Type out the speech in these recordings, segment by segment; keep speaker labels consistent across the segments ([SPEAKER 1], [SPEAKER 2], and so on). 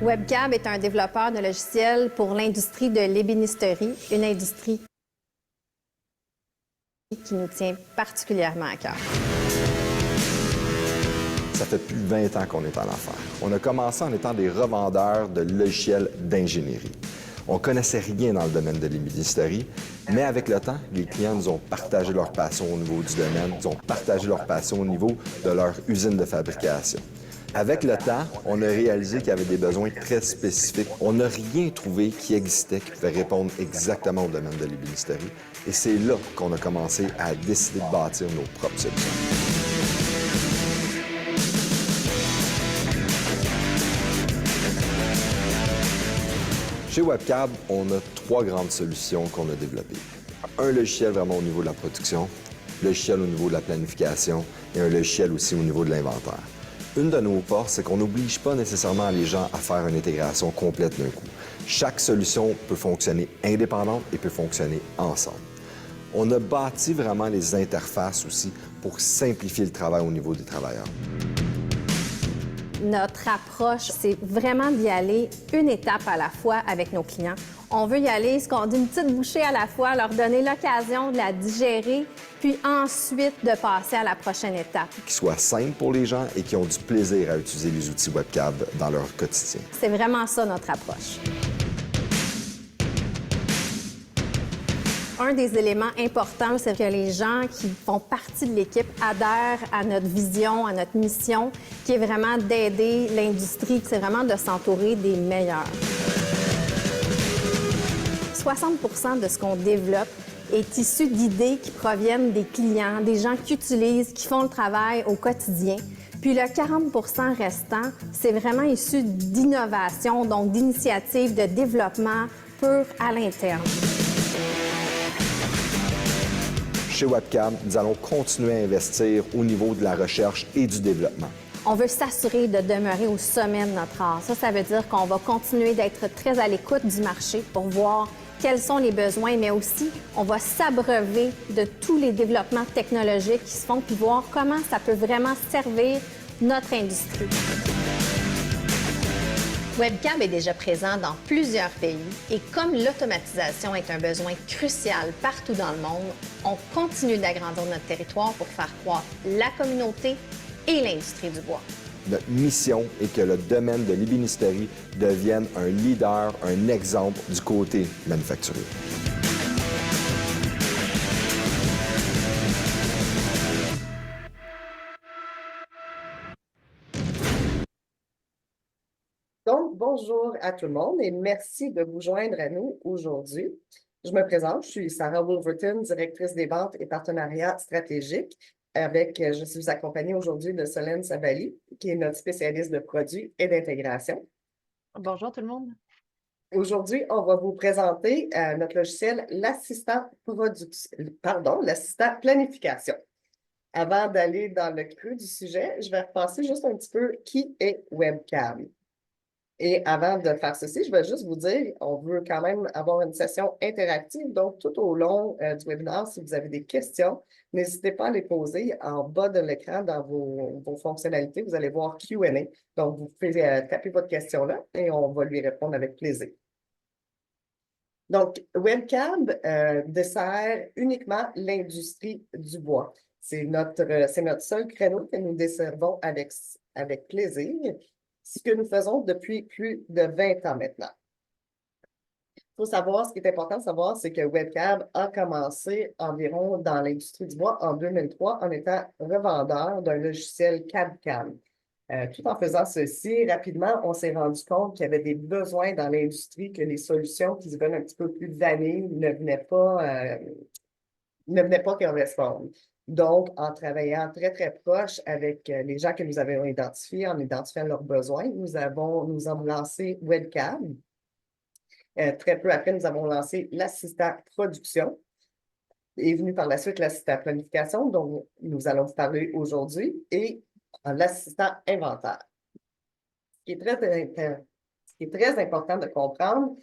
[SPEAKER 1] Webcab est un développeur de logiciels pour l'industrie de l'ébénisterie, une industrie qui nous tient particulièrement à cœur.
[SPEAKER 2] Ça fait plus de 20 ans qu'on est en affaires. On a commencé en étant des revendeurs de logiciels d'ingénierie. On ne connaissait rien dans le domaine de l'ébénisterie, mais avec le temps, les clients nous ont partagé leur passion au niveau du domaine, nous ont partagé leur passion au niveau de leur usine de fabrication. Avec le temps, on a réalisé qu'il y avait des besoins très spécifiques. On n'a rien trouvé qui existait qui pouvait répondre exactement au domaine de l'ébénisterie. Et c'est là qu'on a commencé à décider de bâtir nos propres solutions. Chez Webcab, on a 3 grandes solutions qu'on a développées. Un logiciel vraiment au niveau de la production, un logiciel au niveau de la planification et un logiciel aussi au niveau de l'inventaire. Une de nos forces, c'est qu'on n'oblige pas nécessairement les gens à faire une intégration complète d'un coup. Chaque solution peut fonctionner indépendante et peut fonctionner ensemble. On a bâti vraiment les interfaces aussi pour simplifier le travail au niveau des travailleurs.
[SPEAKER 1] Notre approche, c'est vraiment d'y aller une étape à la fois avec nos clients. On veut y aller, d'une petite bouchée à la fois, leur donner l'occasion de la digérer, puis ensuite de passer à la prochaine étape.
[SPEAKER 2] Qui soit simple pour les gens et qui ont du plaisir à utiliser les outils Webcab dans leur quotidien.
[SPEAKER 1] C'est vraiment ça notre approche. Un des éléments importants, c'est que les gens qui font partie de l'équipe adhèrent à notre vision, à notre mission, qui est vraiment d'aider l'industrie, c'est vraiment de s'entourer des meilleurs. 60% de ce qu'on développe est issu d'idées qui proviennent des clients, des gens qui utilisent, qui font le travail au quotidien. Puis le 40% restant, c'est vraiment issu d'innovation, donc d'initiatives de développement pur à l'interne.
[SPEAKER 2] Chez Webcab, nous allons continuer à investir au niveau de la recherche et du développement.
[SPEAKER 1] On veut s'assurer de demeurer au sommet de notre art. Ça veut dire qu'on va continuer d'être très à l'écoute du marché pour voir quels sont les besoins, mais aussi on va s'abreuver de tous les développements technologiques qui se font, puis voir comment ça peut vraiment servir notre industrie. Webcab est déjà présent dans plusieurs pays et comme l'automatisation est un besoin crucial partout dans le monde, on continue d'agrandir notre territoire pour faire croître la communauté et l'industrie du bois.
[SPEAKER 2] Notre mission est que le domaine de l'ébénisterie devienne un leader, un exemple du côté manufacturier.
[SPEAKER 3] Donc, bonjour à tout le monde et merci de vous joindre à nous aujourd'hui. Je me présente, je suis Sarah Wolverton, directrice des ventes et partenariats stratégiques. Je suis accompagnée aujourd'hui de Solène Savali, qui est notre spécialiste de produits et d'intégration.
[SPEAKER 4] Bonjour tout le monde.
[SPEAKER 3] Aujourd'hui, on va vous présenter notre logiciel, l'assistant planification. Avant d'aller dans le creux du sujet, je vais repasser juste un petit peu qui est Webcab. Et avant de faire ceci, je vais juste vous dire, on veut quand même avoir une session interactive. Donc, tout au long du webinaire, si vous avez des questions, n'hésitez pas à les poser en bas de l'écran dans vos fonctionnalités. Vous allez voir Q&A. Donc, vous pouvez taper votre question là et on va lui répondre avec plaisir. Donc, Webcab dessert uniquement l'industrie du bois. C'est notre seul créneau que nous desservons avec plaisir. Ce que nous faisons depuis plus de 20 ans maintenant. Il faut savoir, ce qui est important de savoir, c'est que Webcab a commencé environ dans l'industrie du bois en 2003 en étant revendeur d'un logiciel CAD/CAM. Tout en faisant ceci, rapidement, on s'est rendu compte qu'il y avait des besoins dans l'industrie, que les solutions qui se veulent un petit peu plus vanille ne venaient pas correspondre. Donc, en travaillant très, très proche avec les gens que nous avions identifiés, en identifiant leurs besoins, nous avons lancé Webcab. Très peu après, nous avons lancé l'assistant production. Est venu par la suite l'assistant planification, dont nous allons vous parler aujourd'hui, et l'assistant inventaire. Ce qui est très important de comprendre,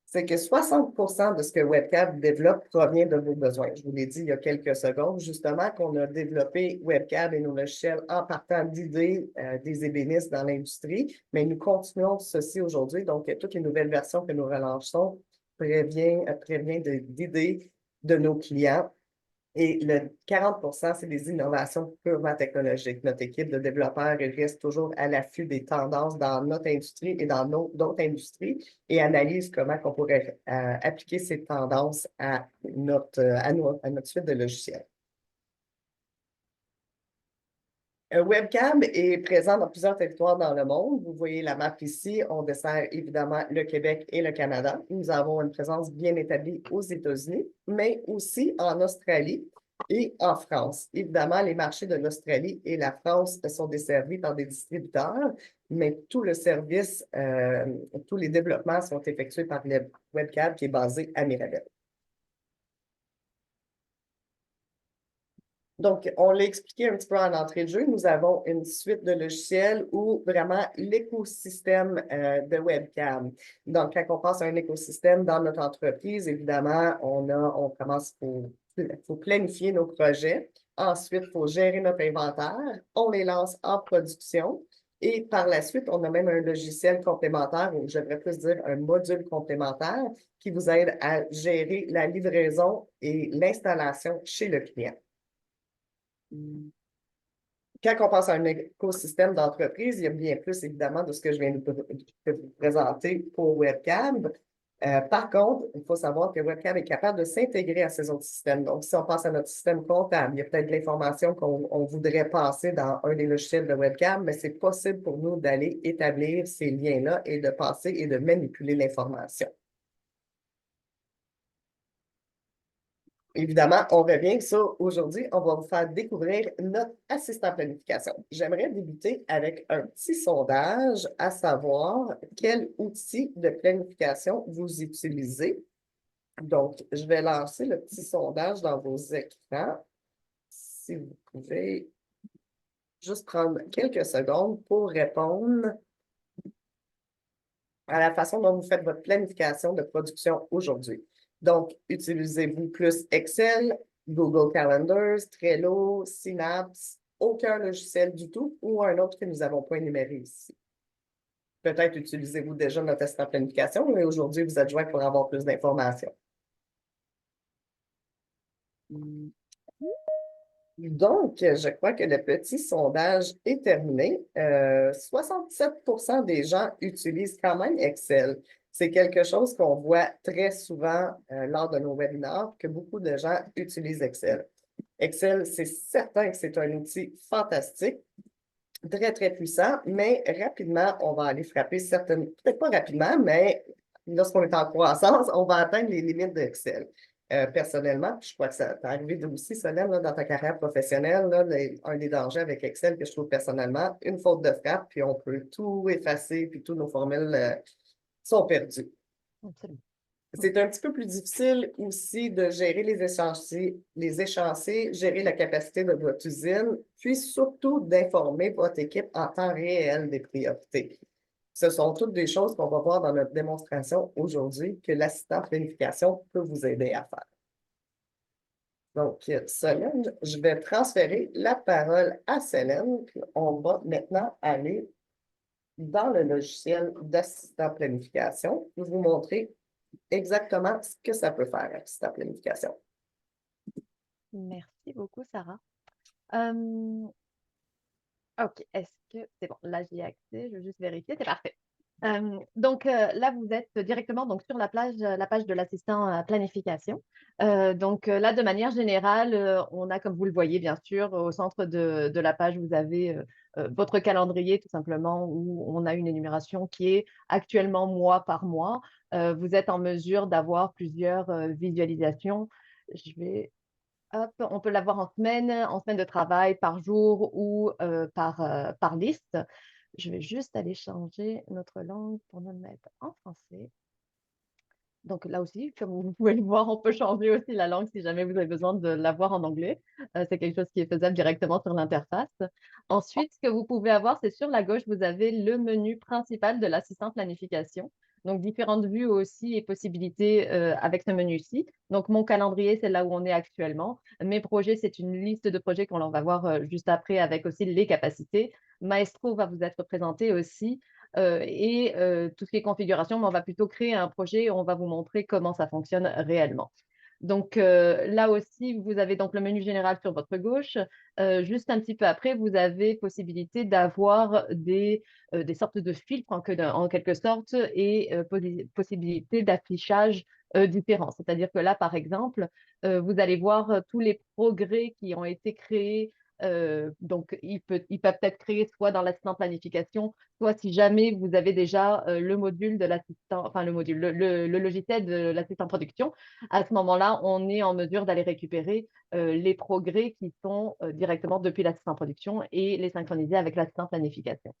[SPEAKER 3] c'est que 60% de ce que Webcam développe provient de vos besoins. Je vous l'ai dit il y a quelques secondes, justement, qu'on a développé Webcam et nos logiciels en partant d'idées des ébénistes dans l'industrie, mais nous continuons ceci aujourd'hui. Donc, toutes les nouvelles versions que nous relançons préviennent d'idées de nos clients. Et le 40%, c'est des innovations purement technologiques. Notre équipe de développeurs reste toujours à l'affût des tendances dans notre industrie et dans d'autres industries et analyse comment on pourrait appliquer ces tendances à notre suite de logiciels. Webcam est présent dans plusieurs territoires dans le monde. Vous voyez la map ici. On dessert évidemment le Québec et le Canada. Nous avons une présence bien établie aux États-Unis, mais aussi en Australie et en France. Évidemment, les marchés de l'Australie et la France sont desservis par des distributeurs, mais tout le service, tous les développements sont effectués par le Webcam qui est basé à Mirabel. Donc, on l'a expliqué un petit peu en entrée de jeu. Nous avons une suite de logiciels où vraiment l'écosystème de Webcam. Donc, quand on passe à un écosystème dans notre entreprise, évidemment, on commence faut planifier nos projets. Ensuite, il faut gérer notre inventaire. On les lance en production. Et par la suite, on a même un logiciel complémentaire, ou j'aimerais plus dire un module complémentaire, qui vous aide à gérer la livraison et l'installation chez le client. Quand on pense à un écosystème d'entreprise, il y a bien plus, évidemment, de ce que je viens de vous présenter pour Webcam. Par contre, il faut savoir que Webcam est capable de s'intégrer à ces autres systèmes. Donc, si on pense à notre système comptable, il y a peut-être de l'information qu'on voudrait passer dans un des logiciels de Webcam, mais c'est possible pour nous d'aller établir ces liens-là et de passer et de manipuler l'information. Évidemment, on revient sur aujourd'hui, on va vous faire découvrir notre assistant planification. J'aimerais débuter avec un petit sondage, à savoir quel outil de planification vous utilisez. Donc, je vais lancer le petit sondage dans vos écrans. Si vous pouvez juste prendre quelques secondes pour répondre à la façon dont vous faites votre planification de production aujourd'hui. Donc, utilisez-vous plus Excel, Google Calendars, Trello, Synapse, aucun logiciel du tout ou un autre que nous n'avons pas énuméré ici. Peut-être utilisez-vous déjà notre assistant planification, mais aujourd'hui, vous êtes joint pour avoir plus d'informations. Donc, je crois que le petit sondage est terminé. 67% des gens utilisent quand même Excel. C'est quelque chose qu'on voit très souvent lors de nos webinaires, que beaucoup de gens utilisent Excel. Excel, c'est certain que c'est un outil fantastique, très, très puissant, mais rapidement, on va aller frapper certaines, peut-être pas rapidement, mais lorsqu'on est en croissance, on va atteindre les limites d'Excel. Personnellement, je crois que ça t'est arrivé aussi, Solène, là, dans ta carrière professionnelle, là, un des dangers avec Excel que je trouve personnellement, une faute de frappe, puis on peut tout effacer, puis tous nos formules sont perdues.
[SPEAKER 4] Absolument.
[SPEAKER 3] C'est un petit peu plus difficile aussi de gérer les échéanciers, gérer la capacité de votre usine, puis surtout d'informer votre équipe en temps réel des priorités. Ce sont toutes des choses qu'on va voir dans notre démonstration aujourd'hui que l'assistant planification peut vous aider à faire. Donc, Solène, je vais transférer la parole à Solène, puis on va maintenant aller dans le logiciel d'assistant planification pour vous montrer exactement ce que ça peut faire, l'assistant planification.
[SPEAKER 4] Merci beaucoup, Sarah. OK, est-ce que c'est bon? Là, j'y ai accès. Je vais juste vérifier. C'est parfait. Donc là, vous êtes directement donc, sur la page de l'assistant planification. Donc là, de manière générale, on a, comme vous le voyez, bien sûr, au centre de la page, vous avez votre calendrier, tout simplement, où on a une énumération qui est actuellement mois par mois. Vous êtes en mesure d'avoir plusieurs visualisations. Je vais Hop, on peut l'avoir en semaine de travail, par jour ou par liste. Je vais juste aller changer notre langue pour nous le mettre en français. Donc là aussi, comme vous pouvez le voir, on peut changer aussi la langue si jamais vous avez besoin de l'avoir en anglais. C'est quelque chose qui est faisable directement sur l'interface. Ensuite, ce que vous pouvez avoir, c'est sur la gauche, vous avez le menu principal de l'assistant planification. Donc, différentes vues aussi et possibilités avec ce menu-ci. Donc, mon calendrier, c'est là où on est actuellement. Mes projets, c'est une liste de projets qu'on va voir juste après avec aussi les capacités. Maestro va vous être présenté aussi et tout ce qui est configuration, mais on va plutôt créer un projet et on va vous montrer comment ça fonctionne réellement. Donc là aussi, vous avez donc le menu général sur votre gauche. Juste un petit peu après, vous avez possibilité d'avoir des sortes de filtres en quelque sorte et possibilité d'affichage différents. C'est-à-dire que là, par exemple, vous allez voir tous les progrès qui ont été créés. Donc, ils peuvent être créés soit dans l'assistant planification, soit si jamais vous avez déjà le module de l'assistant, enfin le logiciel de l'assistant production, à ce moment-là, on est en mesure d'aller récupérer les progrès qui sont directement depuis l'assistant production et les synchroniser avec l'assistant planification.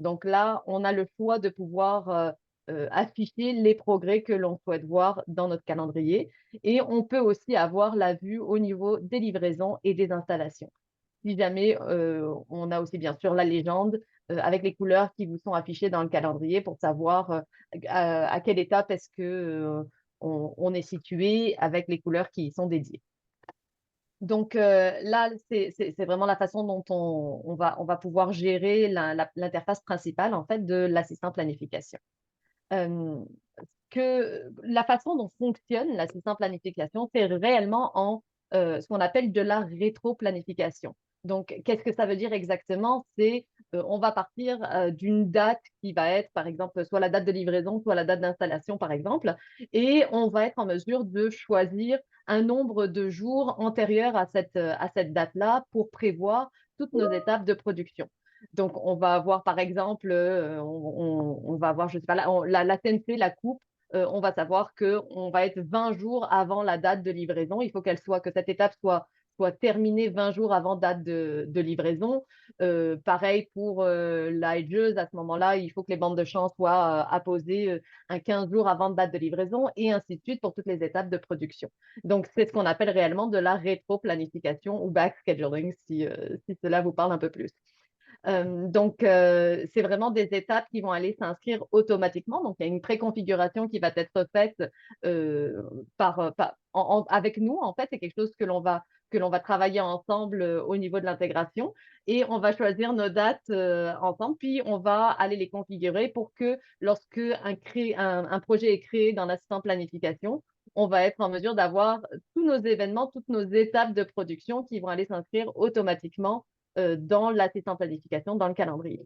[SPEAKER 4] Donc là, on a le choix de pouvoir afficher les progrès que l'on souhaite voir dans notre calendrier. Et on peut aussi avoir la vue au niveau des livraisons et des installations. Si jamais on a aussi bien sûr la légende avec les couleurs qui vous sont affichées dans le calendrier pour savoir à quelle étape est-ce que on est situé avec les couleurs qui y sont dédiées. Donc là, c'est vraiment la façon dont on va pouvoir gérer l'interface principale en fait de l'assistant planification. Euh, la façon dont fonctionne l'assistant planification, c'est réellement en ce qu'on appelle de la rétro-planification. Donc, qu'est-ce que ça veut dire exactement? C'est on va partir d'une date qui va être, par exemple, soit la date de livraison, soit la date d'installation, par exemple, et on va être en mesure de choisir un nombre de jours antérieurs à cette date-là pour prévoir toutes nos étapes de production. Donc, on va avoir, par exemple, on va avoir, je sais pas, la TNC, la coupe, on va savoir qu'on va être 20 jours avant la date de livraison. Il faut que cette étape soit terminée 20 jours avant date de livraison. Pareil pour la hedgeuse, à ce moment-là, il faut que les bandes de champ soient apposées un 15 jours avant date de livraison et ainsi de suite pour toutes les étapes de production. Donc, c'est ce qu'on appelle réellement de la rétro-planification ou back-scheduling, si cela vous parle un peu plus. Donc, c'est vraiment des étapes qui vont aller s'inscrire automatiquement. Donc, il y a une préconfiguration qui va être faite avec nous. En fait, c'est quelque chose que l'on va travailler ensemble au niveau de l'intégration et on va choisir nos dates ensemble, puis on va aller les configurer pour que lorsque un projet est créé dans l'assistant planification, on va être en mesure d'avoir tous nos événements, toutes nos étapes de production qui vont aller s'inscrire automatiquement dans l'assistant planification, dans le calendrier.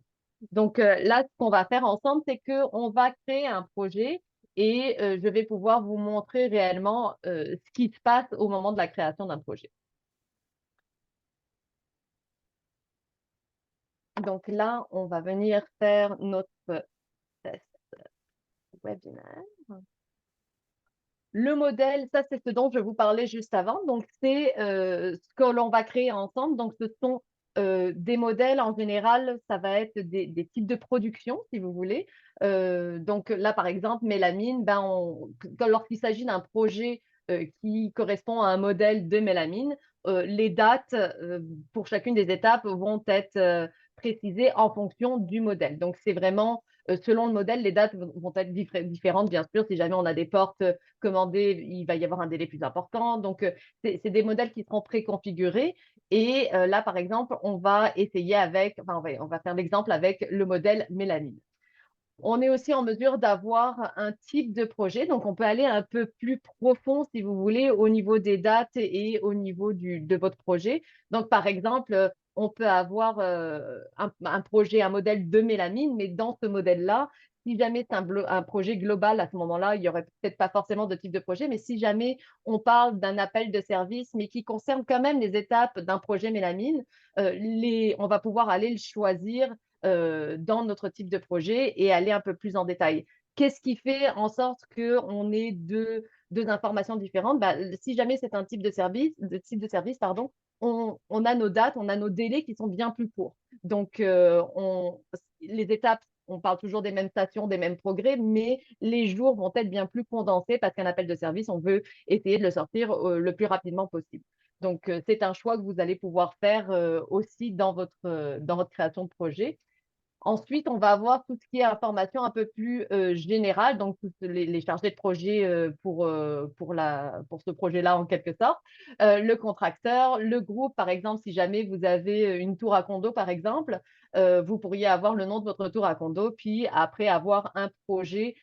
[SPEAKER 4] Donc là, ce qu'on va faire ensemble, c'est qu'on va créer un projet et je vais pouvoir vous montrer réellement ce qui se passe au moment de la création d'un projet. Donc là, on va venir faire notre test webinaire. Le modèle, ça c'est ce dont je vous parlais juste avant. Donc c'est ce que l'on va créer ensemble. Donc ce sont des modèles en général, ça va être des types de production, si vous voulez. Donc là, par exemple, mélamine, lorsqu'il s'agit d'un projet qui correspond à un modèle de mélamine, les dates pour chacune des étapes vont être précisées en fonction du modèle. Donc c'est vraiment selon le modèle, les dates vont être différentes, bien sûr. Si jamais on a des portes commandées, il va y avoir un délai plus important. Donc, c'est des modèles qui seront préconfigurés. Et là, par exemple, on va essayer on va faire l'exemple avec le modèle mélamine. On est aussi en mesure d'avoir un type de projet, donc on peut aller un peu plus profond, si vous voulez, au niveau des dates et au niveau de votre projet. Donc, par exemple, on peut avoir un projet, un modèle de mélamine, mais dans ce modèle-là, si jamais c'est un projet global, à ce moment-là, il n'y aurait peut-être pas forcément de type de projet, mais si jamais on parle d'un appel de service, mais qui concerne quand même les étapes d'un projet mélamine, on va pouvoir aller le choisir dans notre type de projet et aller un peu plus en détail. Qu'est-ce qui fait en sorte qu'on ait deux informations différentes? Si jamais c'est un type de service, pardon, on a nos dates, on a nos délais qui sont bien plus courts. Donc, les étapes, on parle toujours des mêmes stations, des mêmes progrès, mais les jours vont être bien plus condensés parce qu'un appel de service, on veut essayer de le sortir le plus rapidement possible. Donc, c'est un choix que vous allez pouvoir faire aussi dans votre création de projet. Ensuite, on va avoir tout ce qui est information un peu plus générale, donc tous les chargés de projet pour ce projet-là en quelque sorte, le contracteur, le groupe, par exemple, si jamais vous avez une tour à condo, par exemple, vous pourriez avoir le nom de votre tour à condo, puis après avoir un projet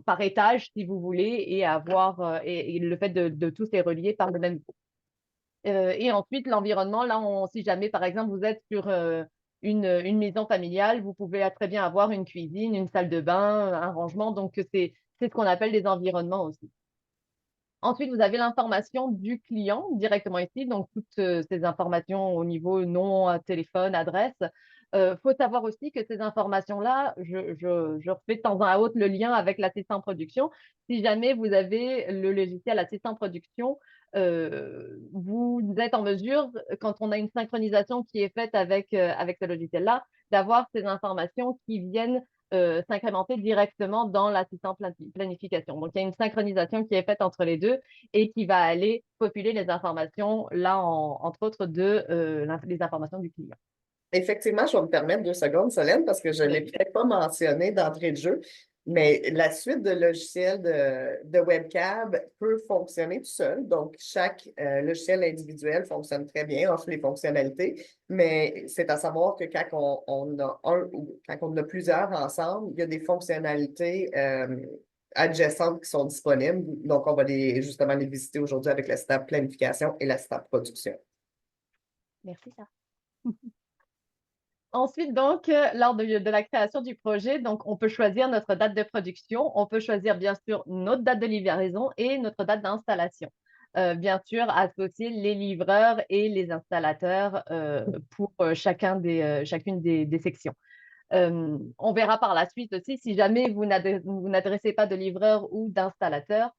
[SPEAKER 4] par étage, si vous voulez, et avoir et le fait de tous les relier par le même groupe. Et ensuite, l'environnement, là, si jamais, par exemple, vous êtes sur une maison familiale, vous pouvez très bien avoir une cuisine, une salle de bain, un rangement. Donc, c'est ce qu'on appelle des environnements aussi. Ensuite, vous avez l'information du client directement ici, donc toutes ces informations au niveau nom, téléphone, adresse. Faut savoir aussi que ces informations-là, je refais de temps à autre le lien avec l'assistant production. Si jamais vous avez le logiciel assistant production, vous êtes en mesure, quand on a une synchronisation qui est faite avec ce logiciel-là, d'avoir ces informations qui viennent s'incrémenter directement dans l'assistant planification. Donc, il y a une synchronisation qui est faite entre les deux et qui va aller populer les informations, là, entre autres, les informations du client.
[SPEAKER 3] Effectivement, je vais me permettre 2 secondes, Solène, parce que je ne l'ai peut-être pas mentionné d'entrée de jeu, mais la suite de logiciels de WebCab peut fonctionner tout seul. Donc, chaque logiciel individuel fonctionne très bien, offre les fonctionnalités, mais c'est à savoir que quand on a un ou quand on en a plusieurs ensemble, il y a des fonctionnalités adjacentes qui sont disponibles. Donc, on va justement les visiter aujourd'hui avec l'assistant planification et l'assistant production.
[SPEAKER 4] Merci, Sarah. Ensuite, donc, lors de la création du projet, donc, on peut choisir notre date de production, on peut choisir bien sûr notre date de livraison et notre date d'installation. Bien sûr, associer les livreurs et les installateurs pour chacune des sections. On verra par la suite aussi, si jamais vous n'adressez pas de livreur ou d'installateur,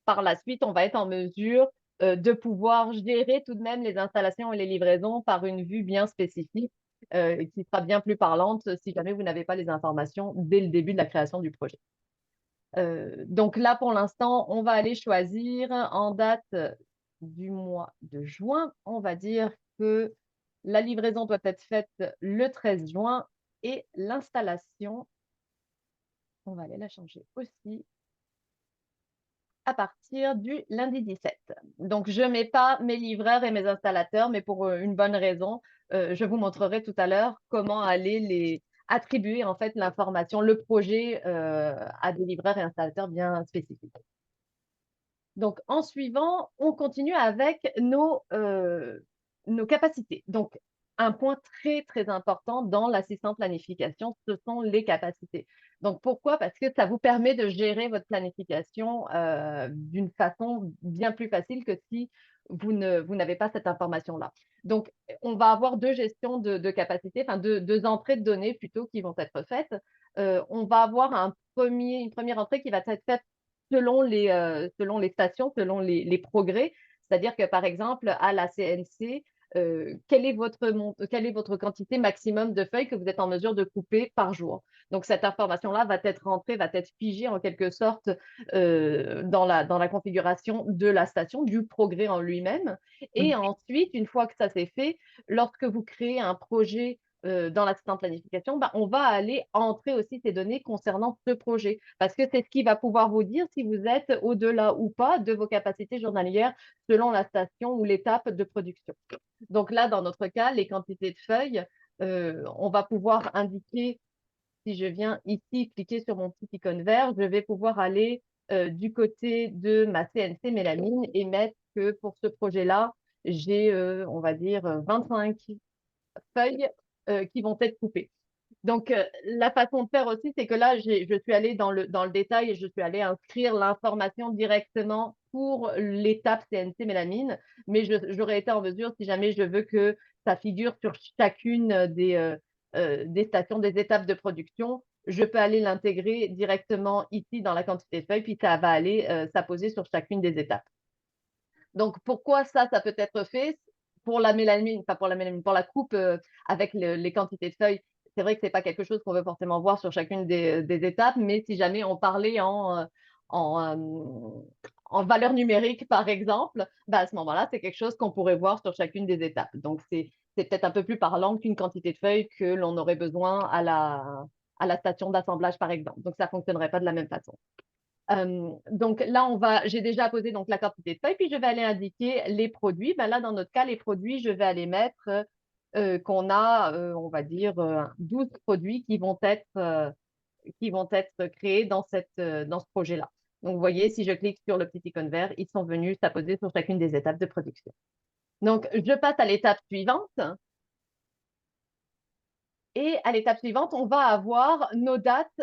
[SPEAKER 4] par la suite, on va être en mesure de pouvoir gérer tout de même les installations et les livraisons par une vue bien spécifique qui sera bien plus parlante si jamais vous n'avez pas les informations dès le début de la création du projet. Donc là, pour l'instant, on va aller choisir en date du mois de juin. On va dire que la livraison doit être faite le 13 juin et l'installation, on va aller la changer aussi à partir du lundi 17. Donc, je ne mets pas mes livreurs et mes installateurs, mais pour une bonne raison. Je vous montrerai tout à l'heure comment aller les attribuer en fait l'information, le projet à des livreurs et installateurs bien spécifiques. Donc, en suivant, on continue avec nos capacités. Donc, un point très, très important dans l'assistant planification, ce sont les capacités. Donc, pourquoi? Parce que ça vous permet de gérer votre planification d'une façon bien plus facile que si vous n'avez pas cette information-là. Donc, on va avoir deux gestions de capacités, enfin deux entrées de données plutôt qui vont être faites. On va avoir une première entrée qui va être faite selon les stations, selon les progrès. C'est-à-dire que, par exemple, à la CNC, quelle est votre quantité maximum de feuilles que vous êtes en mesure de couper par jour? Donc, cette information-là va être rentrée, va être figée en quelque sorte dans la configuration de la station, du progrès en lui-même. Et ensuite, une fois que ça s'est fait, lorsque vous créez un projet dans l'assistant planification, on va aller entrer aussi ces données concernant ce projet parce que c'est ce qui va pouvoir vous dire si vous êtes au-delà ou pas de vos capacités journalières selon la station ou l'étape de production. Donc là, dans notre cas, les quantités de feuilles, on va pouvoir indiquer, si je viens ici cliquer sur mon petit icône vert, je vais pouvoir aller du côté de ma CNC mélamine et mettre que pour ce projet-là, j'ai, on va dire, 25 feuilles qui vont être coupées. Donc, la façon de faire aussi, c'est que là, je suis allée dans le détail et je suis allée inscrire l'information directement pour l'étape CNC mélamine, mais j'aurais été en mesure, si jamais je veux que ça figure sur chacune des stations, des étapes de production, je peux aller l'intégrer directement ici dans la quantité de feuilles, puis ça va aller s'apposer sur chacune des étapes. Donc, pourquoi ça peut être fait pour la mélamine, pas pour la mélamine, pour la coupe avec les quantités de feuilles? C'est vrai que ce n'est pas quelque chose qu'on veut forcément voir sur chacune des étapes, mais si jamais on parlait en valeur numérique, par exemple, à ce moment-là, c'est quelque chose qu'on pourrait voir sur chacune des étapes. Donc, c'est c'est peut-être un peu plus parlant qu'une quantité de feuilles que l'on aurait besoin à la station d'assemblage, par exemple. Donc, ça ne fonctionnerait pas de la même façon. Donc là, j'ai déjà posé donc, la quantité de feuilles, puis je vais aller indiquer les produits. Ben là, dans notre cas, les produits, je vais aller mettre qu'on a, on va dire, 12 produits qui vont être créés dans ce projet-là. Donc, vous voyez, si je clique sur le petit icône vert, ils sont venus s'apposer sur chacune des étapes de production. Donc, je passe à l'étape suivante. Et à l'étape suivante, on va avoir nos dates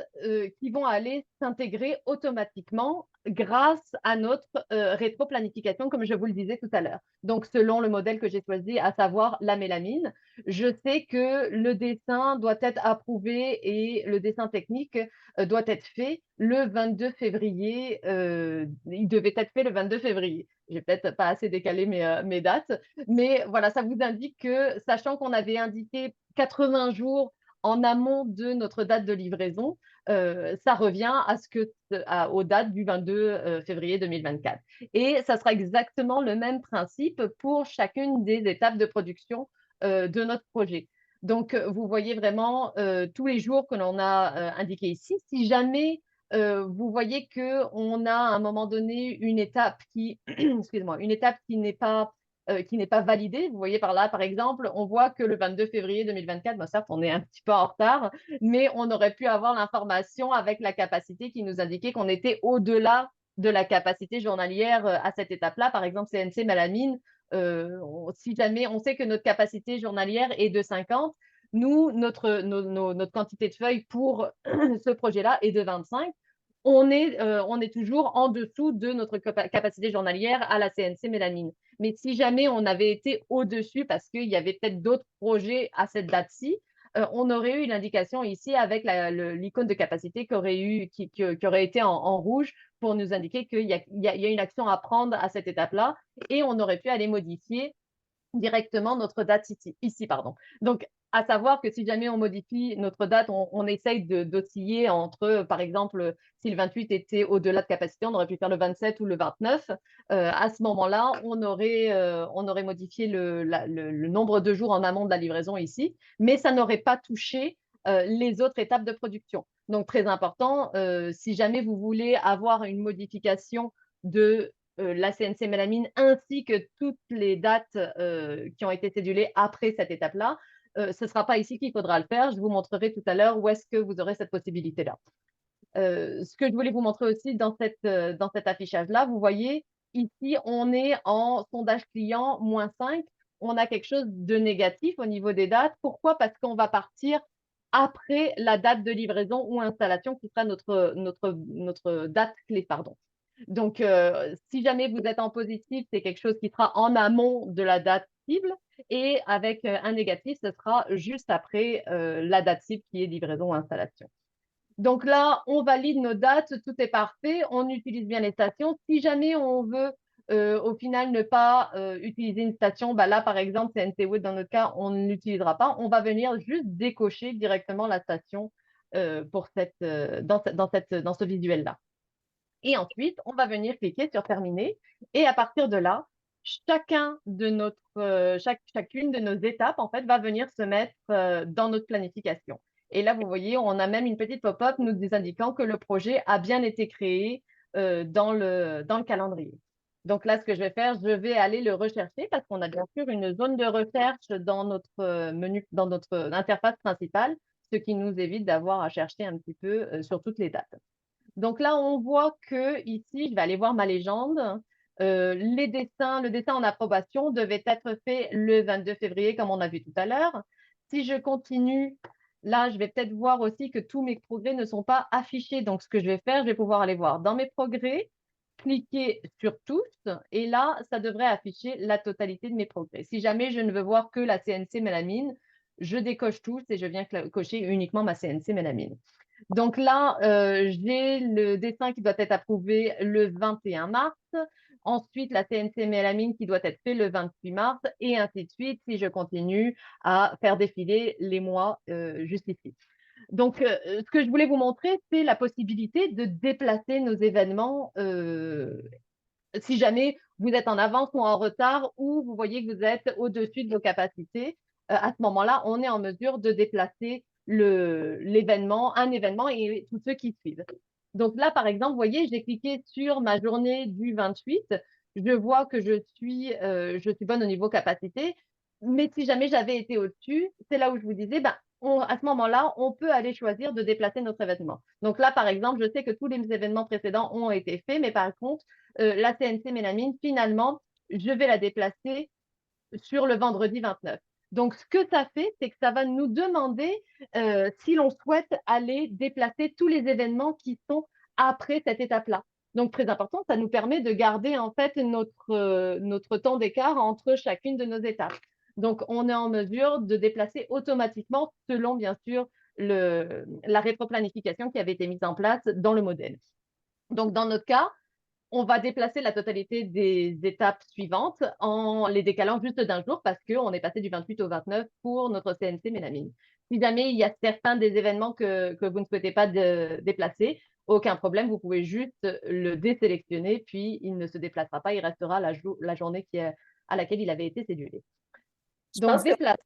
[SPEAKER 4] qui vont aller s'intégrer automatiquement grâce à notre rétro-planification, comme je vous le disais tout à l'heure. Donc, selon le modèle que j'ai choisi, à savoir la mélamine, je sais que le dessin doit être approuvé et le dessin technique doit être fait le 22 février. Il devait être fait le 22 février. J'ai peut-être pas assez décalé mes dates, mais voilà, ça vous indique que, sachant qu'on avait indiqué 80 jours en amont de notre date de livraison, ça revient aux dates du 22 février 2024. Et ça sera exactement le même principe pour chacune des étapes de production de notre projet. Donc, vous voyez vraiment tous les jours que l'on a indiqués ici. Si jamais vous voyez qu'on a à un moment donné une étape excusez-moi, une étape qui n'est pas validée. Vous voyez par là, par exemple, on voit que le 22 février 2024, bon, certes, on est un petit peu en retard, mais on aurait pu avoir l'information avec la capacité qui nous indiquait qu'on était au-delà de la capacité journalière à cette étape-là. Par exemple, CNC Malamine, si jamais on sait que notre capacité journalière est de 50, nous, notre quantité de feuilles pour ce projet-là est de 25. On est toujours en dessous de notre capacité journalière à la CNC Mélamine. Mais si jamais on avait été au-dessus, parce qu'il y avait peut-être d'autres projets à cette date-ci, on aurait eu l'indication ici avec l'icône de capacité qui aurait été en rouge pour nous indiquer qu'il y a une action à prendre à cette étape-là et on aurait pu aller modifier directement notre date ici. Donc, à savoir que si jamais on modifie notre date, on essaye d'osciller entre, par exemple, si le 28 était au-delà de capacité, on aurait pu faire le 27 ou le 29. À ce moment-là, on aurait modifié le nombre de jours en amont de la livraison ici, mais ça n'aurait pas touché les autres étapes de production. Donc, très important, si jamais vous voulez avoir une modification de la CNC Mélamine ainsi que toutes les dates qui ont été cédulées après cette étape-là, ce ne sera pas ici qu'il faudra le faire. Je vous montrerai tout à l'heure où est-ce que vous aurez cette possibilité-là. Ce que je voulais vous montrer aussi dans cet affichage-là, vous voyez, ici, on est en sondage client -5. On a quelque chose de négatif au niveau des dates. Pourquoi? Parce qu'on va partir après la date de livraison ou installation qui sera notre date clé, pardon. Donc, si jamais vous êtes en positif, c'est quelque chose qui sera en amont de la date cible et avec un négatif, ce sera juste après la date cible qui est livraison ou installation. Donc là, on valide nos dates, tout est parfait, on utilise bien les stations. Si jamais on veut au final ne pas utiliser une station, bah là par exemple, CNC Wood dans notre cas, on ne l'utilisera pas. On va venir juste décocher directement la station dans ce visuel-là. Et ensuite, on va venir cliquer sur terminer. Et à partir de là, chacune de nos étapes, en fait, va venir se mettre dans notre planification. Et là, vous voyez, on a même une petite pop-up nous indiquant que le projet a bien été créé dans le calendrier. Donc là, ce que je vais faire, je vais aller le rechercher parce qu'on a bien sûr une zone de recherche dans notre menu, dans notre interface principale, ce qui nous évite d'avoir à chercher un petit peu sur toutes les dates. Donc là, on voit que ici, je vais aller voir ma légende. Le dessin en approbation devait être fait le 22 février, comme on a vu tout à l'heure. Si je continue, là, je vais peut-être voir aussi que tous mes progrès ne sont pas affichés. Donc, ce que je vais faire, je vais pouvoir aller voir dans mes progrès, cliquer sur tous, et là, ça devrait afficher la totalité de mes progrès. Si jamais je ne veux voir que la CNC Mélamine, je décoche tous et je viens cocher uniquement ma CNC Mélamine. Donc là, j'ai le dessin qui doit être approuvé le 21 mars. Ensuite, la CNC Mélamine qui doit être fait le 28 mars et ainsi de suite si je continue à faire défiler les mois juste ici. Donc, ce que je voulais vous montrer, c'est la possibilité de déplacer nos événements si jamais vous êtes en avance ou en retard ou vous voyez que vous êtes au-dessus de vos capacités. à ce moment-là, on est en mesure de déplacer un événement et tous ceux qui suivent. Donc là, par exemple, vous voyez, j'ai cliqué sur ma journée du 28. Je vois que je suis bonne au niveau capacité. Mais si jamais j'avais été au-dessus, c'est là où je vous disais, ben, à ce moment-là, on peut aller choisir de déplacer notre événement. Donc là, par exemple, je sais que tous les événements précédents ont été faits, mais par contre, la CNC Mélamine, finalement, je vais la déplacer sur le vendredi 29. Donc, ce que ça fait, c'est que ça va nous demander si l'on souhaite aller déplacer tous les événements qui sont après cette étape-là. Donc, très important, ça nous permet de garder en fait notre temps d'écart entre chacune de nos étapes. Donc, on est en mesure de déplacer automatiquement selon, bien sûr, la rétroplanification qui avait été mise en place dans le modèle. Donc, dans notre cas, on va déplacer la totalité des étapes suivantes en les décalant juste d'un jour parce qu'on est passé du 28 au 29 pour notre CNC Mélamine. Si jamais il y a certains des événements que vous ne souhaitez pas déplacer, aucun problème, vous pouvez juste le désélectionner, puis il ne se déplacera pas, il restera la journée à laquelle il avait été cédulé.
[SPEAKER 3] Je
[SPEAKER 4] Donc,
[SPEAKER 3] pense que
[SPEAKER 4] déplace.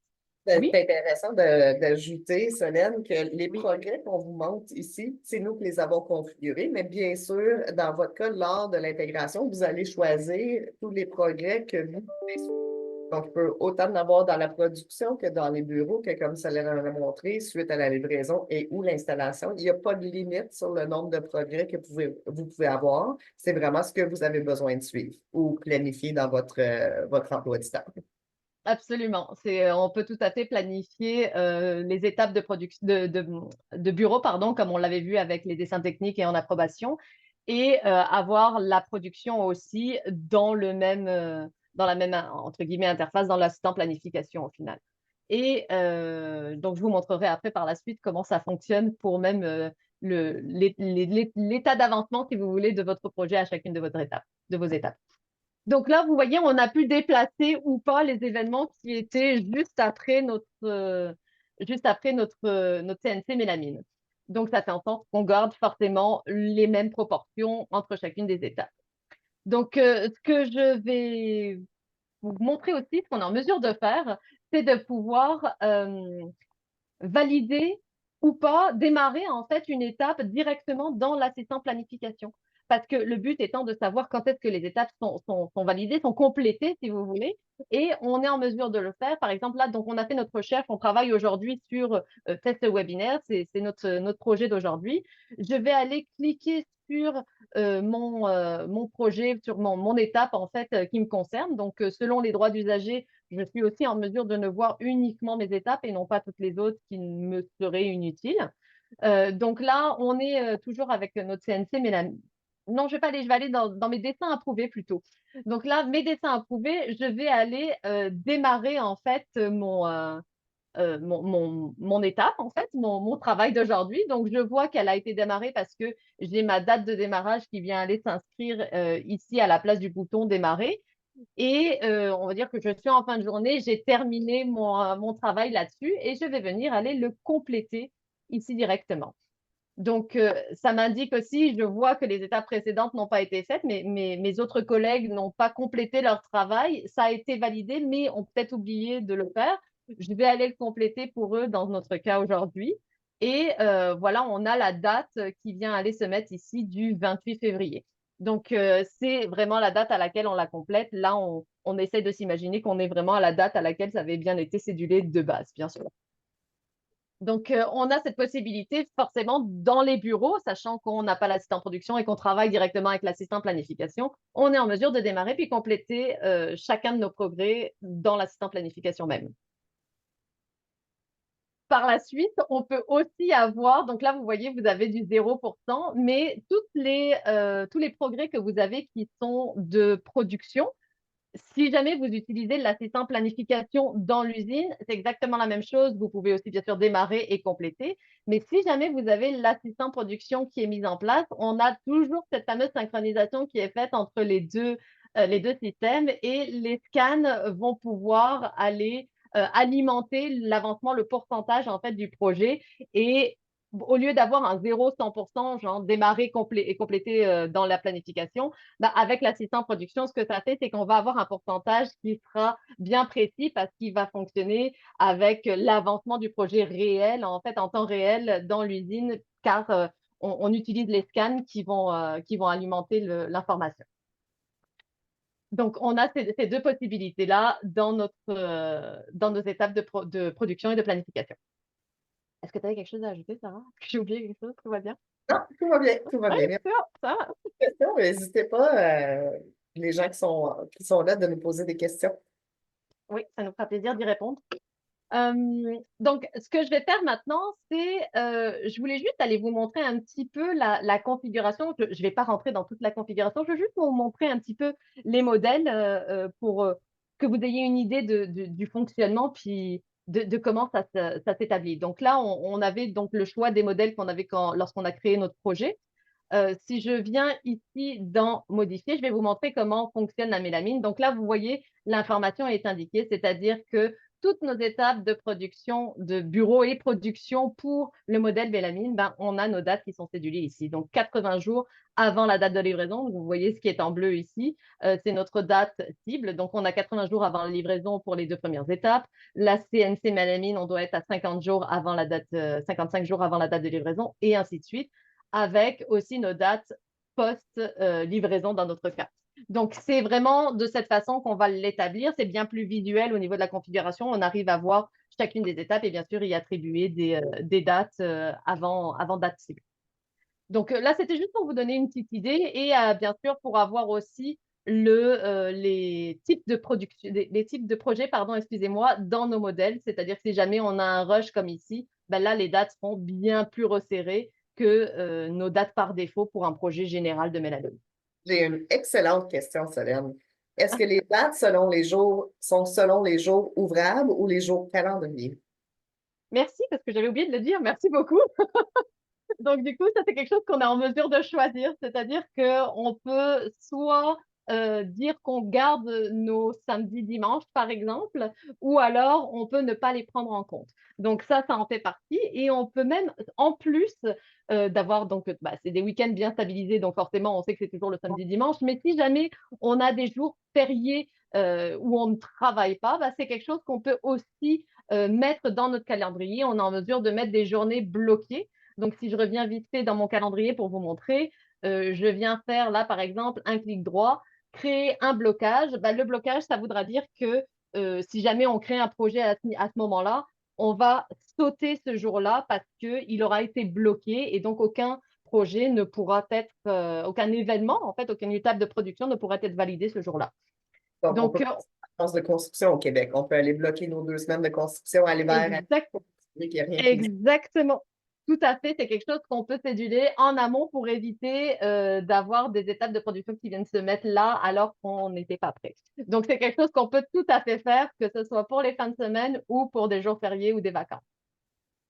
[SPEAKER 3] c'est
[SPEAKER 4] Oui,
[SPEAKER 3] intéressant d'ajouter, Solène, que les progrès qu'on vous montre ici, c'est nous qui les avons configurés, mais bien sûr, dans votre cas, lors de l'intégration, vous allez choisir tous les progrès que vous voulez suivre. Donc, il peut autant en avoir dans la production que dans les bureaux, que comme Solène en a montré, suite à la livraison et ou l'installation. Il n'y a pas de limite sur le nombre de progrès que vous pouvez avoir. C'est vraiment ce que vous avez besoin de suivre ou planifier dans votre emploi du temps.
[SPEAKER 4] absolument. On peut tout à fait planifier les étapes de production de bureau, pardon, comme on l'avait vu avec les dessins techniques et en approbation, et avoir la production aussi dans la même entre guillemets interface dans l'assistant planification au final. Et donc je vous montrerai après par la suite comment ça fonctionne pour même l'état d'avancement, si vous voulez, de votre projet à chacune de vos étapes. Donc là, vous voyez, on a pu déplacer ou pas les événements qui étaient juste après notre CNC mélamine. Donc, ça fait en sorte qu'on garde forcément les mêmes proportions entre chacune des étapes. Donc, ce que je vais vous montrer aussi, ce qu'on est en mesure de faire, c'est de pouvoir valider ou pas démarrer en fait une étape directement dans l'assistant planification. Parce que le but étant de savoir quand est-ce que les étapes sont validées, sont complétées, si vous voulez, et on est en mesure de le faire. Par exemple, là, donc on a fait notre recherche, on travaille aujourd'hui sur test webinaire, c'est notre projet d'aujourd'hui. Je vais aller cliquer sur mon projet, sur mon étape en fait qui me concerne. Donc, selon les droits d'usager, je suis aussi en mesure de ne voir uniquement mes étapes et non pas toutes les autres qui me seraient inutiles. Donc là, on est toujours avec notre CNC, mais non, je vais aller dans mes dessins approuvés plutôt. Donc là, mes dessins approuvés, je vais aller démarrer en fait mon étape, en fait, mon travail d'aujourd'hui. Donc, je vois qu'elle a été démarrée parce que j'ai ma date de démarrage qui vient aller s'inscrire ici à la place du bouton démarrer. Et on va dire que je suis en fin de journée, j'ai terminé mon travail là-dessus et je vais venir aller le compléter ici directement. Donc, ça m'indique aussi, je vois que les étapes précédentes n'ont pas été faites, mais mes autres collègues n'ont pas complété leur travail. Ça a été validé, mais ont peut-être oublié de le faire. Je vais aller le compléter pour eux dans notre cas aujourd'hui. Et voilà, on a la date qui vient aller se mettre ici du 28 février. Donc, c'est vraiment la date à laquelle on la complète. Là, on essaie de s'imaginer qu'on est vraiment à la date à laquelle ça avait bien été cédulé de base, bien sûr. Donc, on a cette possibilité forcément dans les bureaux, sachant qu'on n'a pas l'assistant production et qu'on travaille directement avec l'assistant planification. On est en mesure de démarrer puis compléter chacun de nos progrès dans l'assistant planification même. Par la suite, on peut aussi avoir, donc là, vous voyez, vous avez du 0%, mais tous les progrès que vous avez qui sont de production, si jamais vous utilisez l'assistant planification dans l'usine, c'est exactement la même chose. Vous pouvez aussi bien sûr démarrer et compléter. Mais si jamais vous avez l'assistant production qui est mis en place, on a toujours cette fameuse synchronisation qui est faite entre les deux systèmes et les scans vont pouvoir aller alimenter l'avancement, le pourcentage en fait du projet et au lieu d'avoir un 0-100%, genre démarrer et compléter dans la planification, bah, avec l'assistant production, ce que ça fait, c'est qu'on va avoir un pourcentage qui sera bien précis parce qu'il va fonctionner avec l'avancement du projet réel, en fait, en temps réel dans l'usine, car on utilise les scans qui vont alimenter l'information. Donc, on a ces deux possibilités-là dans nos étapes de production et de planification. Est-ce que tu avais quelque chose à ajouter, Sarah? J'ai oublié quelque chose, tout va bien?
[SPEAKER 3] Non, tout va bien, tout va
[SPEAKER 4] Oui,
[SPEAKER 3] bien. Merci
[SPEAKER 4] c'est bon, ça va.
[SPEAKER 3] pour les questions. N'hésitez pas, les gens qui sont là, de nous poser des questions.
[SPEAKER 4] Oui, ça nous fera plaisir d'y répondre. Donc, ce que je vais faire maintenant, c'est, je voulais juste aller vous montrer un petit peu la configuration. Je ne vais pas rentrer dans toute la configuration, je veux juste vous montrer un petit peu les modèles pour que vous ayez une idée du fonctionnement, puis de comment ça s'établit. Donc là, on avait donc le choix des modèles qu'on avait lorsqu'on a créé notre projet. Si je viens ici dans modifier, je vais vous montrer comment fonctionne la mélamine. Donc là, vous voyez, l'information est indiquée, c'est-à-dire que toutes nos étapes de production, de bureau et production pour le modèle mélamine, ben, on a nos dates qui sont cédulées ici. Donc 80 jours avant la date de livraison. Vous voyez ce qui est en bleu ici, c'est notre date cible. Donc on a 80 jours avant la livraison pour les deux premières étapes. La CNC mélamine, on doit être à 50 jours avant la date, 55 jours avant la date de livraison et ainsi de suite, avec aussi nos dates post-livraison dans notre cas. Donc, c'est vraiment de cette façon qu'on va l'établir. C'est bien plus visuel au niveau de la configuration. On arrive à voir chacune des étapes et bien sûr y attribuer des dates avant date cible. Donc là, c'était juste pour vous donner une petite idée et bien sûr pour avoir aussi les types de production, les types de projets, pardon, excusez-moi, dans nos modèles. C'est-à-dire que si jamais on a un rush comme ici, ben là, les dates seront bien plus resserrées que nos dates par défaut pour un projet général de mélanome.
[SPEAKER 3] J'ai une excellente question, Solène. Est-ce que les dates selon les jours sont selon les jours ouvrables ou les jours calendriers?
[SPEAKER 4] Merci, parce que j'avais oublié de le dire. Merci beaucoup. Donc, du coup, ça, c'est quelque chose qu'on est en mesure de choisir. C'est-à-dire qu'on peut soit dire qu'on garde nos samedis, dimanches, par exemple, ou alors on peut ne pas les prendre en compte. Donc, ça en fait partie. Et on peut même, en plus d'avoir, donc, bah, c'est des week-ends bien stabilisés, donc forcément, on sait que c'est toujours le samedi, dimanche. Mais si jamais on a des jours fériés où on ne travaille pas, bah, c'est quelque chose qu'on peut aussi mettre dans notre calendrier. On est en mesure de mettre des journées bloquées. Donc, si je reviens vite fait dans mon calendrier pour vous montrer, je viens faire là, par exemple, un clic droit, créer un blocage. Ben, le blocage, ça voudra dire que si jamais on crée un projet à ce moment-là, on va sauter ce jour-là parce qu'il aura été bloqué et donc aucun projet ne pourra être, aucun événement, en fait, aucune étape de production ne pourra être validé ce jour-là.
[SPEAKER 3] Donc, on
[SPEAKER 4] Donc,
[SPEAKER 3] peut passer en vacances de construction au Québec. On peut aller bloquer nos 2 semaines de construction à l'hiver pour qu'il n'y ait rien qui bouge.
[SPEAKER 4] exactement. Tout à fait, c'est quelque chose qu'on peut céduler en amont pour éviter d'avoir des étapes de production qui viennent se mettre là alors qu'on n'était pas prêt. Donc, c'est quelque chose qu'on peut tout à fait faire, que ce soit pour les fins de semaine ou pour des jours fériés ou des vacances.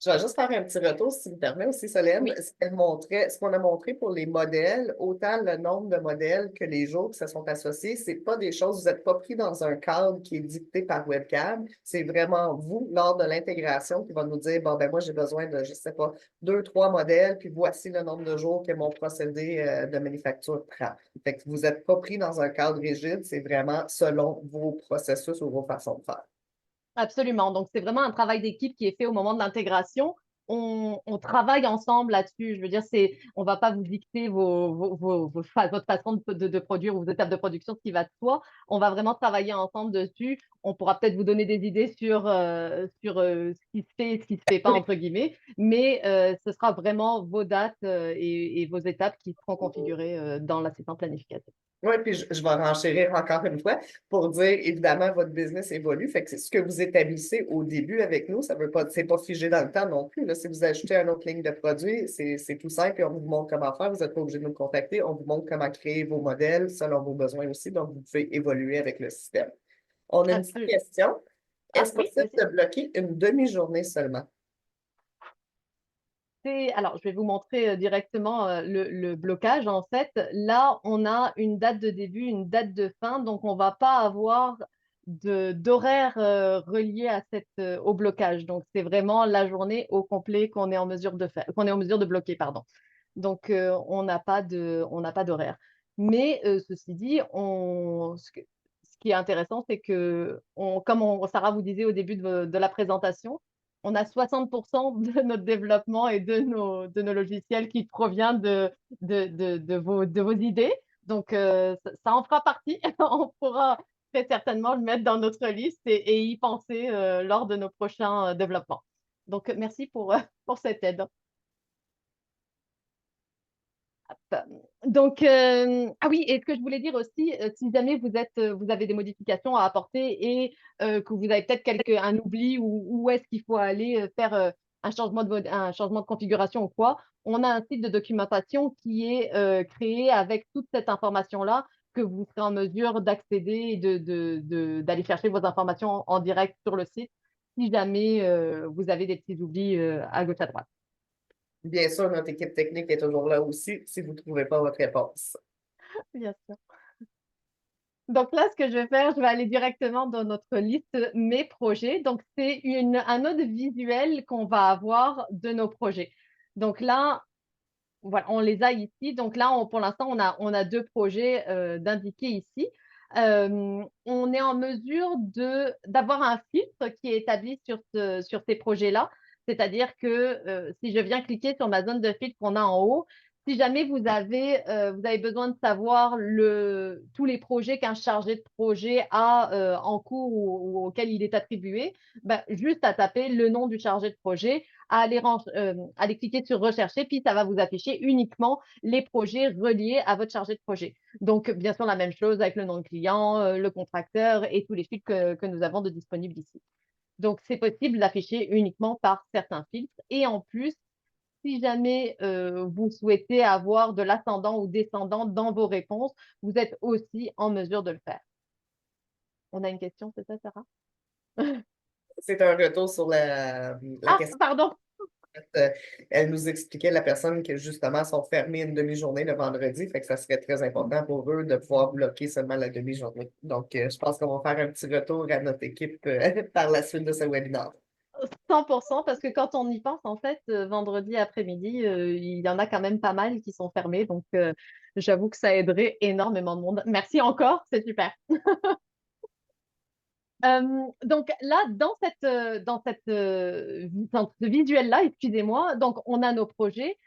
[SPEAKER 3] Je vais juste faire un petit retour, si tu me permets aussi, Solène.
[SPEAKER 4] Oui,
[SPEAKER 3] Ce qu'on a montré pour les modèles, autant le nombre de modèles que les jours qui se sont associés, c'est pas des choses, vous n'êtes pas pris dans un cadre qui est dicté par webcam. C'est vraiment vous, lors de l'intégration, qui va nous dire, bon, ben moi, j'ai besoin de, je sais pas, 2, 3 modèles, puis voici le nombre de jours que mon procédé de manufacture prend. Fait que vous n'êtes pas pris dans un cadre rigide, c'est vraiment selon vos processus ou vos façons de faire.
[SPEAKER 4] absolument. Donc, c'est vraiment un travail d'équipe qui est fait au moment de l'intégration. On travaille ensemble là-dessus. Je veux dire, on ne va pas vous dicter votre façon de produire ou vos étapes de production, ce qui va de soi. On va vraiment travailler ensemble dessus. On pourra peut-être vous donner des idées sur ce qui se fait et ce qui ne se fait pas, entre guillemets, mais ce sera vraiment vos dates et vos étapes qui seront configurées dans l'assistant planification.
[SPEAKER 3] Oui, puis je vais renchérir encore une fois pour dire, évidemment, votre business évolue. Fait que c'est ce que vous établissez au début avec nous, ça veut pas, c'est pas figé dans le temps non plus. Là. Si vous ajoutez une autre ligne de produit, c'est tout simple et on vous montre comment faire. Vous n'êtes pas obligé de nous contacter. On vous montre comment créer vos modèles selon vos besoins aussi. Donc, vous pouvez évoluer avec le système. On a une petite
[SPEAKER 4] Absolument.
[SPEAKER 3] question.
[SPEAKER 4] Ah
[SPEAKER 3] Est-ce
[SPEAKER 4] oui,
[SPEAKER 3] possible de bloquer une demi-journée seulement?
[SPEAKER 4] Alors, je vais vous montrer directement le blocage. En fait, là, on a une date de début, une date de fin, donc on ne va pas avoir d'horaires reliés à au blocage. Donc, c'est vraiment la journée au complet qu'on est en mesure de faire, qu'on est en mesure de bloquer, pardon. Donc, on n'a pas d'horaire. Mais ceci dit, ce qui est intéressant, c'est que, comme Sarah vous disait au début de la présentation, on a 60% de notre développement et de nos logiciels qui provient de vos idées. Donc, ça en fera partie. On pourra très certainement le mettre dans notre liste et y penser lors de nos prochains développements. Donc, merci pour cette aide. Donc, ah oui, et ce que je voulais dire aussi, si jamais vous avez des modifications à apporter et que vous avez peut-être un oubli ou où est-ce qu'il faut aller faire un changement de configuration ou quoi, on a un site de documentation qui est créé avec toute cette information-là que vous serez en mesure d'accéder et d'aller chercher vos informations en direct sur le site si jamais vous avez des petits oublis à gauche à droite.
[SPEAKER 3] Bien sûr, notre équipe technique est toujours là aussi si vous ne trouvez pas votre réponse.
[SPEAKER 4] Bien sûr. Donc là, ce que je vais faire, je vais aller directement dans notre liste Mes projets. Donc, c'est un autre visuel qu'on va avoir de nos projets. Donc là, voilà, on les a ici. Donc là, pour l'instant, on a deux projets d'indiquer ici. On est en mesure d'avoir un filtre qui est établi sur ces projets-là. C'est-à-dire que si je viens cliquer sur ma zone de filtre qu'on a en haut, si jamais vous avez besoin de savoir tous les projets qu'un chargé de projet a en cours ou auquel il est attribué, ben, juste à taper le nom du chargé de projet, aller cliquer sur rechercher, puis ça va vous afficher uniquement les projets reliés à votre chargé de projet. Donc, bien sûr, la même chose avec le nom de client, le contracteur et tous les filtres que nous avons de disponibles ici. Donc, c'est possible d'afficher uniquement par certains filtres. Et en plus, si jamais vous souhaitez avoir de l'ascendant ou descendant dans vos réponses, vous êtes aussi en mesure de le faire. On a une question, c'est ça, Sarah?
[SPEAKER 3] C'est un retour sur la
[SPEAKER 4] Ah,
[SPEAKER 3] question.
[SPEAKER 4] pardon.
[SPEAKER 3] Elle nous expliquait, la personne, que justement sont fermées une demi-journée le vendredi, fait que ça serait très important pour eux de pouvoir bloquer seulement la demi-journée. Donc, je pense qu'on va faire un petit retour à notre équipe par la suite de ce webinaire.
[SPEAKER 4] 100%, parce que quand on y pense, en fait, vendredi après-midi, il y en a quand même pas mal qui sont fermés. Donc, j'avoue que ça aiderait énormément de monde. Merci encore, c'est super. Donc là, dans ce visuel-là, excusez-moi, donc on a nos projets.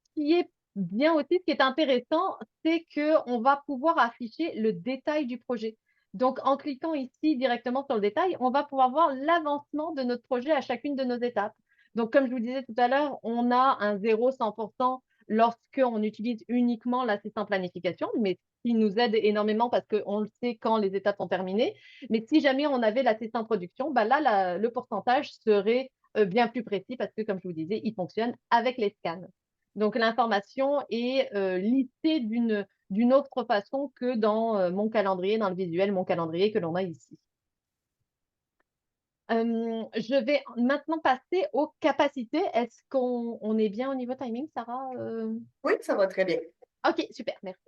[SPEAKER 4] Ce qui est bien aussi, ce qui est intéressant, c'est qu'on va pouvoir afficher le détail du projet. Donc, en cliquant ici directement sur le détail, on va pouvoir voir l'avancement de notre projet à chacune de nos étapes. Donc, comme je vous disais tout à l'heure, on a un 0-100% lorsqu'on utilise uniquement l'assistant planification, mais qui nous aide énormément parce qu'on le sait quand les étapes sont terminées. Mais si jamais on avait l'assistant production, bah là, le pourcentage serait bien plus précis parce que, comme je vous disais, il fonctionne avec les scans. Donc, l'information est listée d'une autre façon que dans mon calendrier, dans le visuel, mon calendrier que l'on a ici. Je vais maintenant passer aux capacités. Est-ce qu'on est bien au niveau timing, Sarah?
[SPEAKER 3] Oui, ça va très bien.
[SPEAKER 4] OK, super, merci.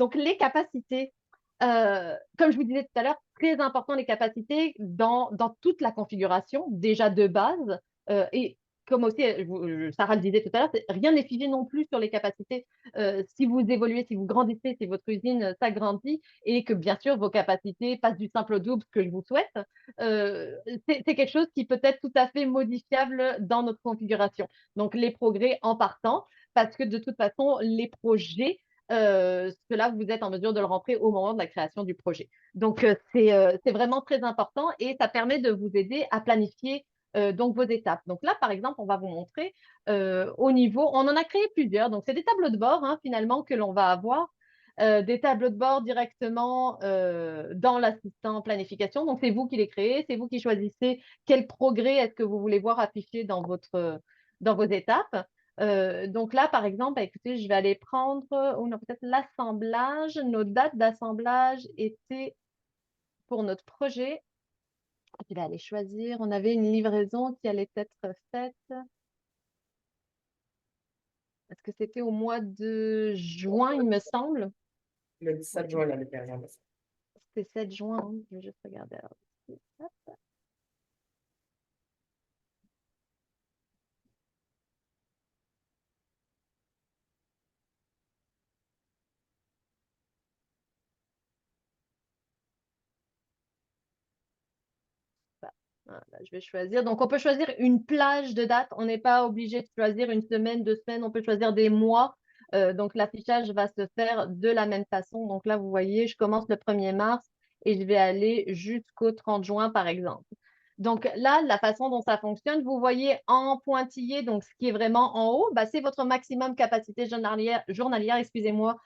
[SPEAKER 4] Donc, les capacités, comme je vous disais tout à l'heure, très important les capacités dans toute la configuration, déjà de base. Et comme aussi Sarah le disait tout à l'heure, rien n'est figé non plus sur les capacités. Si vous évoluez, si vous grandissez, si votre usine s'agrandit et que bien sûr vos capacités passent du simple au double, ce que je vous souhaite, c'est quelque chose qui peut être tout à fait modifiable dans notre configuration. Donc, les progrès en partant, parce que de toute façon, les projets cela, vous êtes en mesure de le rentrer au moment de la création du projet. Donc, c'est vraiment très important et ça permet de vous aider à planifier donc vos étapes. Donc là, par exemple, on va vous montrer au niveau, on en a créé plusieurs. Donc, c'est des tableaux de bord hein, finalement que l'on va avoir. Des tableaux de bord directement dans l'assistant planification. Donc, c'est vous qui les créez, c'est vous qui choisissez quel progrès est-ce que vous voulez voir affiché dans vos étapes. Donc là, par exemple, écoutez, je vais aller prendre, on a peut-être l'assemblage. Nos dates d'assemblage étaient pour notre projet. Je vais aller choisir. On avait une livraison qui allait être faite. Est-ce que c'était au mois de juin, il me semble?
[SPEAKER 3] Le 17 juin l'année dernière.
[SPEAKER 4] C'était 7 juin, hein. Je vais juste regarder. Alors, Voilà, je vais choisir. Donc, on peut choisir une plage de date. On n'est pas obligé de choisir une semaine, 2 semaines. On peut choisir des mois. Donc, l'affichage va se faire de la même façon. Donc là, vous voyez, je commence le 1er mars et je vais aller jusqu'au 30 juin, par exemple. Donc là, la façon dont ça fonctionne, vous voyez en pointillé, donc ce qui est vraiment en haut, bah, c'est votre maximum capacité journalière, excusez-moi,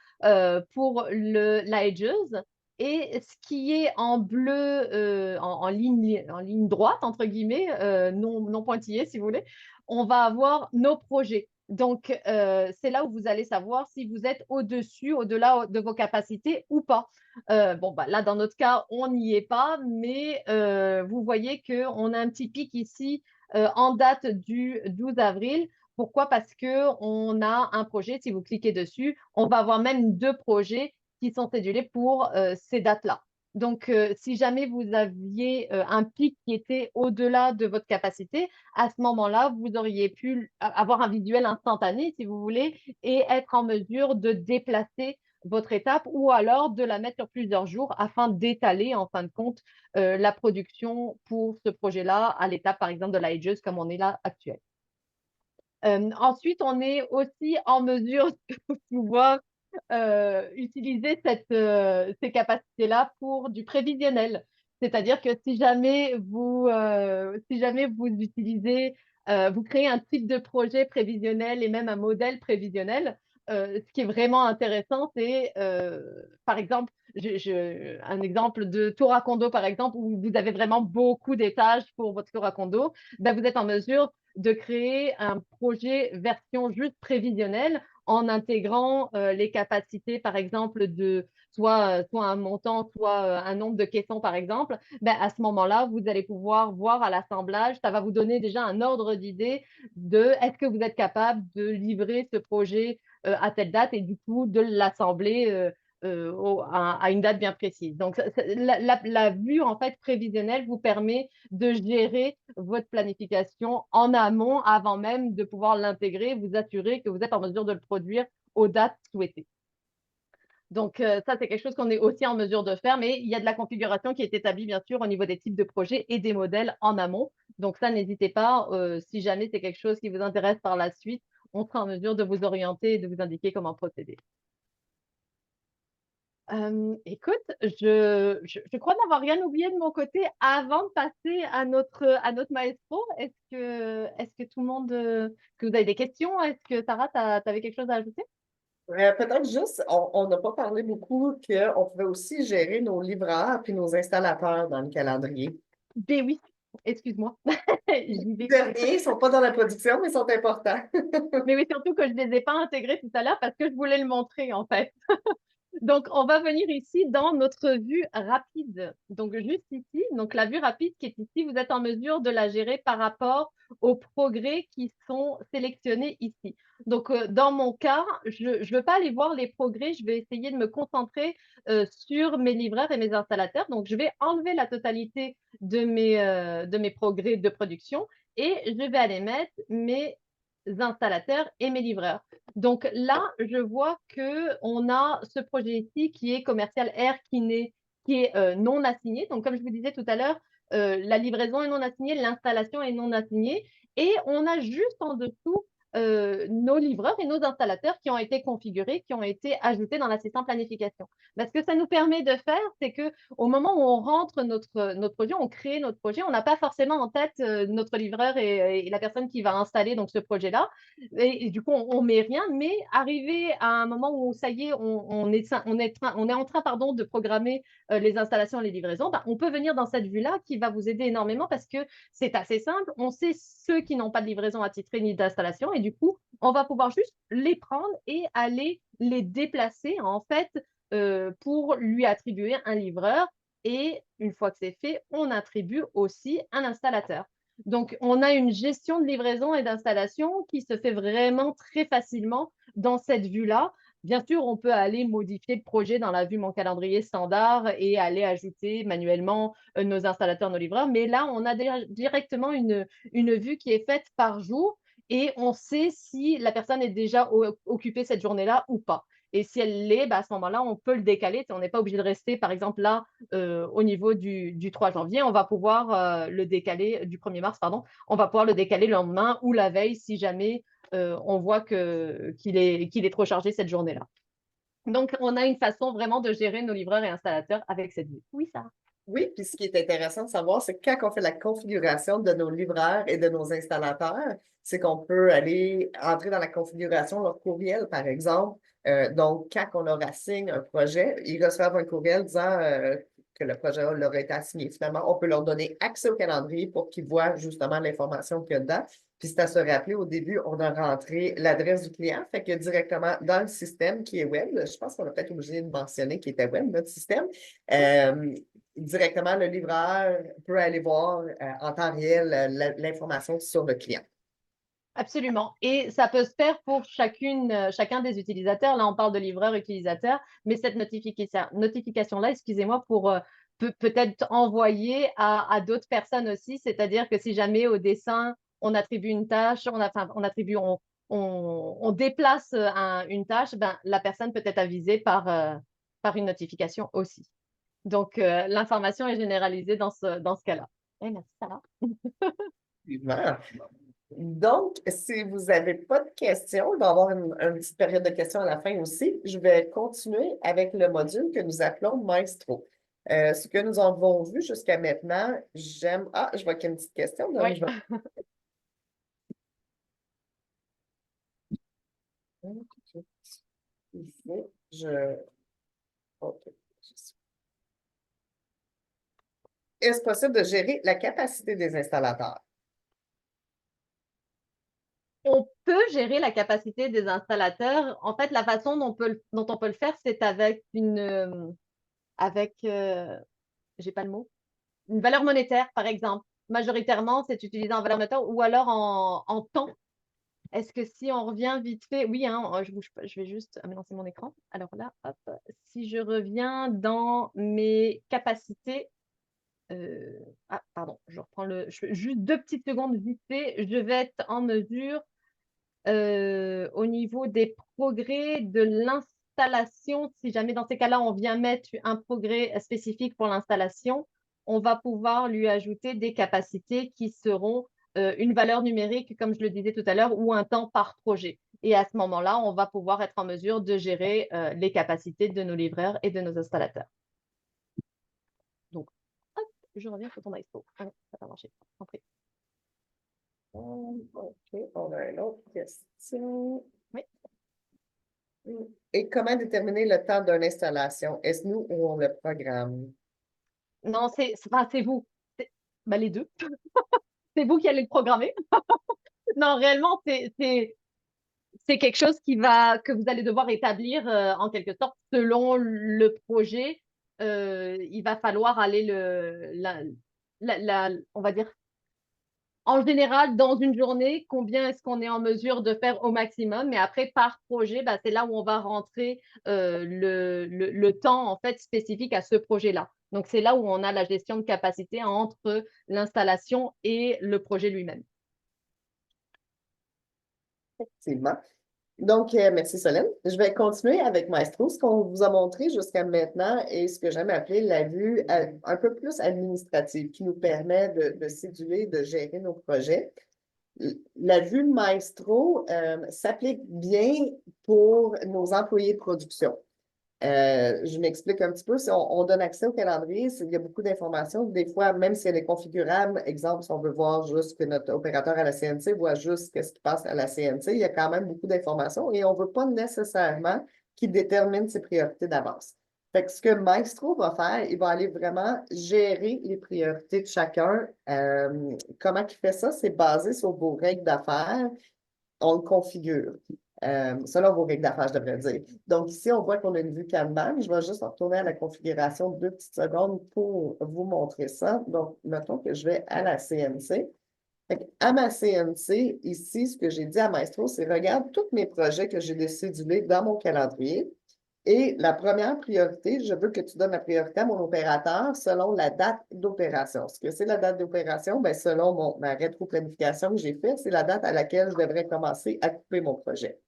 [SPEAKER 4] pour la hedgeuse. Et ce qui est en bleu, en ligne droite, entre guillemets, non pointillé, si vous voulez, on va avoir nos projets. Donc, c'est là où vous allez savoir si vous êtes au-dessus, au-delà de vos capacités ou pas. Bon, bah, là, dans notre cas, on n'y est pas, mais vous voyez qu'on a un petit pic ici en date du 12 avril. Pourquoi? Parce qu'on a un projet, si vous cliquez dessus, on va avoir même 2 projets qui sont cédulés pour ces dates-là. Donc, si jamais vous aviez un pic qui était au-delà de votre capacité, à ce moment-là, vous auriez pu avoir un visuel instantané, si vous voulez, et être en mesure de déplacer votre étape ou alors de la mettre sur plusieurs jours afin d'étaler, en fin de compte, la production pour ce projet-là à l'étape, par exemple, de la hedgeuse comme on est là actuel. Ensuite, on est aussi en mesure de pouvoir utiliser ces capacités-là pour du prévisionnel. C'est-à-dire que si jamais vous utilisez, vous créez un type de projet prévisionnel et même un modèle prévisionnel, ce qui est vraiment intéressant, c'est, par exemple, un exemple de tour à condo, par exemple, où vous avez vraiment beaucoup d'étages pour votre tour à condo, ben, vous êtes en mesure de créer un projet version juste prévisionnelle en intégrant les capacités, par exemple, de soit un montant, soit un nombre de caissons, par exemple. Ben, à ce moment-là, vous allez pouvoir voir à l'assemblage, ça va vous donner déjà un ordre d'idée de est-ce que vous êtes capable de livrer ce projet à telle date et du coup de l'assembler à une date bien précise. Donc, la vue en fait prévisionnelle vous permet de gérer votre planification en amont avant même de pouvoir l'intégrer, vous assurer que vous êtes en mesure de le produire aux dates souhaitées. Donc, ça, c'est quelque chose qu'on est aussi en mesure de faire, mais il y a de la configuration qui est établie, bien sûr, au niveau des types de projets et des modèles en amont. Donc, ça, n'hésitez pas, si jamais c'est quelque chose qui vous intéresse par la suite, on sera en mesure de vous orienter et de vous indiquer comment procéder. Écoute, je crois n'avoir rien oublié de mon côté avant de passer à notre maestro. Est-ce que tout le monde, que vous avez des questions? Est-ce que Sarah, tu avais quelque chose à ajouter?
[SPEAKER 3] Peut-être juste, on n'a pas parlé beaucoup qu'on pouvait aussi gérer nos livreurs puis nos installateurs dans le calendrier.
[SPEAKER 4] Ben oui, excuse-moi. J'y vais.
[SPEAKER 3] De rien, ils ne sont pas dans la production, mais ils sont importants.
[SPEAKER 4] Mais oui, surtout que je ne les ai pas intégrés tout à l'heure parce que je voulais le montrer en fait. Donc, on va venir ici dans notre vue rapide. Donc, juste ici, donc la vue rapide qui est ici, vous êtes en mesure de la gérer par rapport aux progrès qui sont sélectionnés ici. Donc, dans mon cas, je ne veux pas aller voir les progrès, je vais essayer de me concentrer sur mes livreurs et mes installateurs. Donc, je vais enlever la totalité de mes progrès de production et je vais aller mettre mes installateurs et mes livreurs. Donc là, je vois qu'on a ce projet ici qui est commercial R qui est non assigné. Donc, comme je vous disais tout à l'heure, la livraison est non assignée, l'installation est non assignée. Et on a juste en dessous nos livreurs et nos installateurs qui ont été configurés, qui ont été ajoutés dans l'assistant planification. Ce que ça nous permet de faire, c'est qu'au moment où on rentre notre projet, on crée notre projet, on n'a pas forcément en tête notre livreur et la personne qui va installer donc, ce projet-là. Et du coup, on ne met rien, mais arrivé à un moment où ça y est, on est en train de programmer les installations et les livraisons, on peut venir dans cette vue-là qui va vous aider énormément parce que c'est assez simple. On sait ceux qui n'ont pas de livraison attitrée ni d'installation et du coup, on va pouvoir juste les prendre et aller les déplacer en fait pour lui attribuer un livreur. Et une fois que c'est fait, on attribue aussi un installateur. Donc, on a une gestion de livraison et d'installation qui se fait vraiment très facilement dans cette vue-là Bien sûr, on peut aller modifier le projet dans la vue Mon calendrier standard et aller ajouter manuellement nos installateurs, nos livreurs. Mais là, on a directement une vue qui est faite par jour et on sait si la personne est déjà occupée cette journée-là ou pas. Et si elle l'est, bah, à ce moment-là, on peut le décaler. On n'est pas obligé de rester, par exemple, là, au niveau du 3 janvier. On va pouvoir le décaler, du 1er mars, pardon. On va pouvoir le décaler le lendemain ou la veille si jamais on voit qu'il est trop chargé cette journée-là. Donc, on a une façon vraiment de gérer nos livreurs et installateurs avec cette vue. Oui, ça.
[SPEAKER 3] Oui, puis ce qui est intéressant de savoir, c'est que quand on fait la configuration de nos livreurs et de nos installateurs, c'est qu'on peut aller entrer dans la configuration leur courriel, par exemple. Donc, quand on leur assigne un projet, ils reçoivent un courriel disant que le projet leur a été assigné. Finalement, on peut leur donner accès au calendrier pour qu'ils voient justement l'information qu'il y a dedans. Puis c'est à se rappeler, au début, on a rentré l'adresse du client, fait que directement dans le système qui est web, je pense qu'on a peut-être obligé de mentionner qu'il était web, notre système, directement, le livreur peut aller voir en temps réel l'information sur le client.
[SPEAKER 4] Absolument. Et ça peut se faire pour chacun des utilisateurs. Là, on parle de livreur utilisateur, mais cette notification-là, excusez-moi, peut-être envoyer à d'autres personnes aussi. C'est-à-dire que si jamais au dessin, on attribue une tâche, on déplace une tâche, ben, la personne peut être avisée par une notification aussi. Donc, l'information est généralisée dans ce cas-là. Merci, Sarah.
[SPEAKER 3] Effectivement. Donc, si vous n'avez pas de questions, il va y avoir une petite période de questions à la fin aussi. Je vais continuer avec le module que nous appelons Maestro. Ce que nous avons vu jusqu'à maintenant, Ah, je vois qu'il y a une petite question. Donc
[SPEAKER 4] Oui.
[SPEAKER 3] OK. Est-ce possible de gérer la capacité des installateurs?
[SPEAKER 4] On peut gérer la capacité des installateurs. En fait, la façon dont on peut le faire, c'est j'ai pas le mot, une valeur monétaire, par exemple. Majoritairement, c'est utilisé en valeur monétaire ou alors en temps. Est-ce que si on revient vite fait, oui, hein, je bouge pas, je vais juste lancer mon écran. Alors là, hop, si je reviens dans mes capacités, pardon, juste 2 petites secondes vite fait, je vais être en mesure au niveau des progrès de l'installation, si jamais dans ces cas-là, on vient mettre un progrès spécifique pour l'installation, on va pouvoir lui ajouter des capacités qui seront une valeur numérique, comme je le disais tout à l'heure, ou un temps par projet. Et à ce moment-là, on va pouvoir être en mesure de gérer les capacités de nos livreurs et de nos installateurs. Donc, hop, je reviens sur ton Maestro. Ah non, ça n'a pas marché. Entrez.
[SPEAKER 3] OK, on a une autre question.
[SPEAKER 4] Oui.
[SPEAKER 3] Et comment déterminer le temps d'une installation? Est-ce nous ou on le programme?
[SPEAKER 4] Non, c'est vous. Les deux. C'est vous qui allez le programmer. Non, réellement, c'est quelque chose que vous allez devoir établir en quelque sorte selon le projet. Il va falloir aller on va dire, en général, dans une journée, combien est-ce qu'on est en mesure de faire au maximum? Mais après, par projet, bah, c'est là où on va rentrer le temps en fait spécifique à ce projet-là. Donc, c'est là où on a la gestion de capacité entre l'installation et le projet lui-même.
[SPEAKER 3] Effectivement. Donc, merci Solène. Je vais continuer avec Maestro. Ce qu'on vous a montré jusqu'à maintenant est ce que j'aime appeler la vue un peu plus administrative qui nous permet de céduler, de gérer nos projets. La vue Maestro s'applique bien pour nos employés de production. Je m'explique un petit peu. Si on donne accès au calendrier, il y a beaucoup d'informations. Des fois, même si elle est configurable, exemple, si on veut voir juste que notre opérateur à la CNC voit juste ce qui passe à la CNC, il y a quand même beaucoup d'informations et on ne veut pas nécessairement qu'il détermine ses priorités d'avance. Fait que ce que Maestro va faire, il va aller vraiment gérer les priorités de chacun. Comment il fait ça? C'est basé sur vos règles d'affaires. On le configure. Selon vos règles d'affaires, je devrais dire. Donc, ici, on voit qu'on a une vue Kanban. Je vais juste retourner à la configuration 2 petites secondes pour vous montrer ça. Donc, mettons que je vais à la CNC. À ma CNC, ici, ce que j'ai dit à Maestro, c'est regarde tous mes projets que j'ai cédulés dans mon calendrier. Et la première priorité, je veux que tu donnes la priorité à mon opérateur selon la date d'opération. Ce que c'est la date d'opération? Bien, selon ma rétro-planification que j'ai faite, c'est la date à laquelle je devrais commencer à couper mon projet.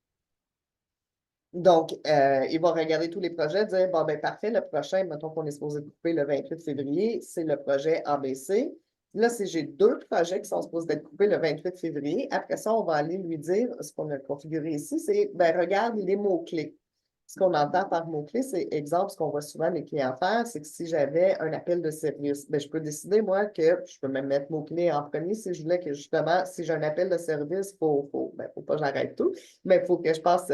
[SPEAKER 3] Donc, il va regarder tous les projets, dire, bon, ben parfait, le prochain, mettons qu'on est supposé couper le 28 février, c'est le projet ABC. Là, si j'ai 2 projets qui sont supposés être coupés le 28 février, après ça, on va aller lui dire, ce qu'on a configuré ici, c'est, ben regarde les mots-clés. Ce qu'on entend par mots-clés, c'est, exemple, ce qu'on voit souvent les clients faire, c'est que si j'avais un appel de service, ben, je peux décider, moi, que je peux même mettre mots-clés en premier si je voulais que, justement, si j'ai un appel de service, faut pas que j'arrête tout, mais il faut que je passe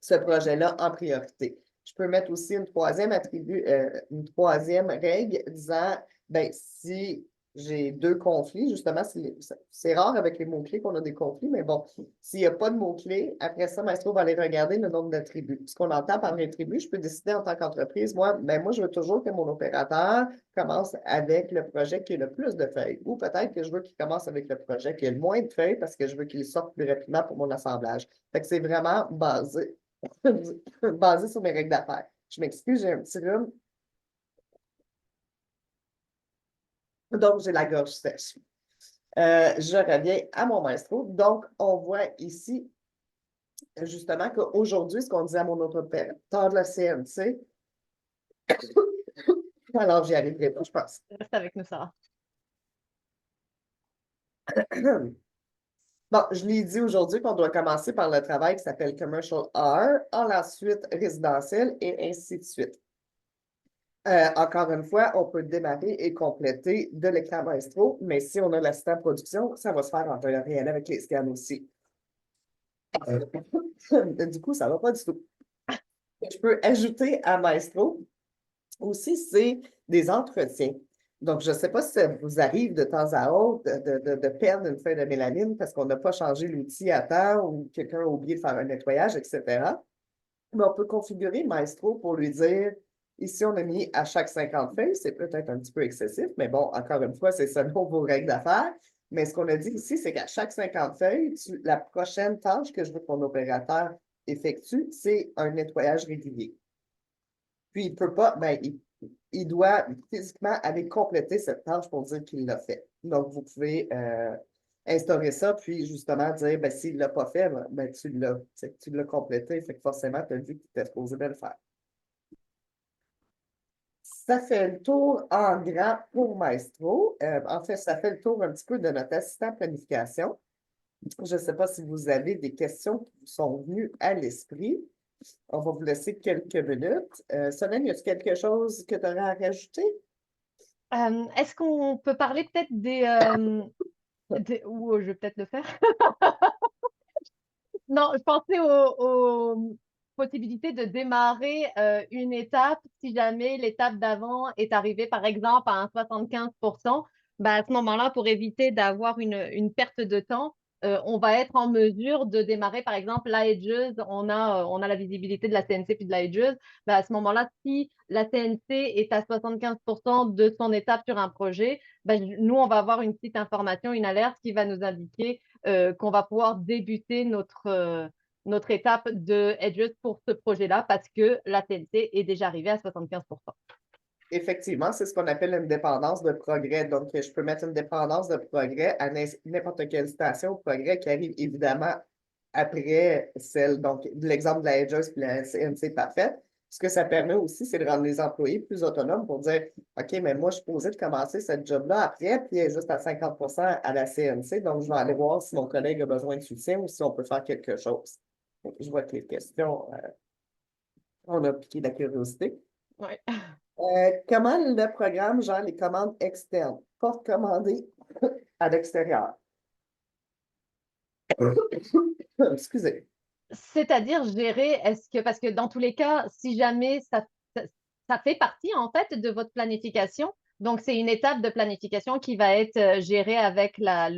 [SPEAKER 3] ce projet-là en priorité. Je peux mettre aussi une troisième une troisième règle disant, ben, si j'ai 2 conflits, justement, c'est rare avec les mots-clés qu'on a des conflits, mais bon, s'il n'y a pas de mots-clés, après ça, Maestro va aller regarder le nombre d'attributs. Ce qu'on entend par attribut, je peux décider en tant qu'entreprise, moi, je veux toujours que mon opérateur commence avec le projet qui a le plus de feuilles. Ou peut-être que je veux qu'il commence avec le projet qui a le moins de feuilles parce que je veux qu'il sorte plus rapidement pour mon assemblage. Fait que c'est vraiment basé sur mes règles d'affaires. Je m'excuse, j'ai un petit rhume. Donc, j'ai la gorge sèche. Je reviens à mon maestro. Donc, on voit ici, justement, qu'aujourd'hui, ce qu'on dit à mon autre opérateur de la CNC, alors j'y arriverai pas, je pense.
[SPEAKER 4] Reste avec nous, Sarah.
[SPEAKER 3] Bon, je l'ai dit aujourd'hui qu'on doit commencer par le travail qui s'appelle Commercial R, ensuite résidentiel et ainsi de suite. Encore une fois, on peut démarrer et compléter de l'écran Maestro, mais si on a l'assistant production, ça va se faire en temps réel avec les scans aussi. Du coup, ça ne va pas du tout. Je peux ajouter à Maestro aussi, c'est des entretiens. Donc, je ne sais pas si ça vous arrive de temps à autre de perdre une feuille de mélamine parce qu'on n'a pas changé l'outil à temps ou quelqu'un a oublié de faire un nettoyage, etc. Mais on peut configurer Maestro pour lui dire, ici, on a mis à chaque 50 feuilles, c'est peut-être un petit peu excessif, mais bon, encore une fois, c'est selon vos règles d'affaires. Mais ce qu'on a dit ici, c'est qu'à chaque 50 feuilles, la prochaine tâche que je veux que mon opérateur effectue, c'est un nettoyage régulier. Puis, il peut pas, ben, il doit physiquement aller compléter cette tâche pour dire qu'il l'a fait. Donc, vous pouvez instaurer ça, puis justement dire, ben, s'il ne l'a pas fait, ben, tu l'as complété, fait que forcément, tu as vu que tu étais supposé de le faire. Ça fait le tour en grand pour Maestro. En fait, ça fait le tour un petit peu de notre assistant planification. Je ne sais pas si vous avez des questions qui vous sont venues à l'esprit. On va vous laisser quelques minutes. Solène, y a-t-il quelque chose que tu aurais à rajouter?
[SPEAKER 4] Est-ce qu'on peut parler peut-être ou je vais peut-être le faire. Non, je pensais aux possibilités de démarrer une étape si jamais l'étape d'avant est arrivée, par exemple, à un 75%. Ben, à ce moment-là, pour éviter d'avoir une perte de temps, on va être en mesure de démarrer, par exemple, la hedgeuse. On a la visibilité de la CNC puis de la hedgeuse. Ben, à ce moment-là, si la CNC est à 75% de son étape sur un projet, ben, nous, on va avoir une petite information, une alerte qui va nous indiquer qu'on va pouvoir débuter notre étape de Edges pour ce projet-là parce que la TNC est déjà arrivée à 75%.
[SPEAKER 3] Effectivement, c'est ce qu'on appelle une dépendance de progrès. Donc, je peux mettre une dépendance de progrès à n'importe quelle station de progrès qui arrive évidemment après celle, donc, de l'exemple de la Edges puis la CNC parfaite. Ce que ça permet aussi, c'est de rendre les employés plus autonomes pour dire, OK, mais moi, je suis posé de commencer cette job-là après, puis elle est juste à 50% à la CNC, donc je vais aller voir si mon collègue a besoin de soutien ou si on peut faire quelque chose. Donc, je vois que les questions, on a piqué la curiosité.
[SPEAKER 4] Ouais.
[SPEAKER 3] Comment le programme gère les commandes externes, pas commandées à l'extérieur? Excusez.
[SPEAKER 4] C'est-à-dire gérer, parce que dans tous les cas, si jamais ça fait partie en fait de votre planification, donc c'est une étape de planification qui va être gérée avec la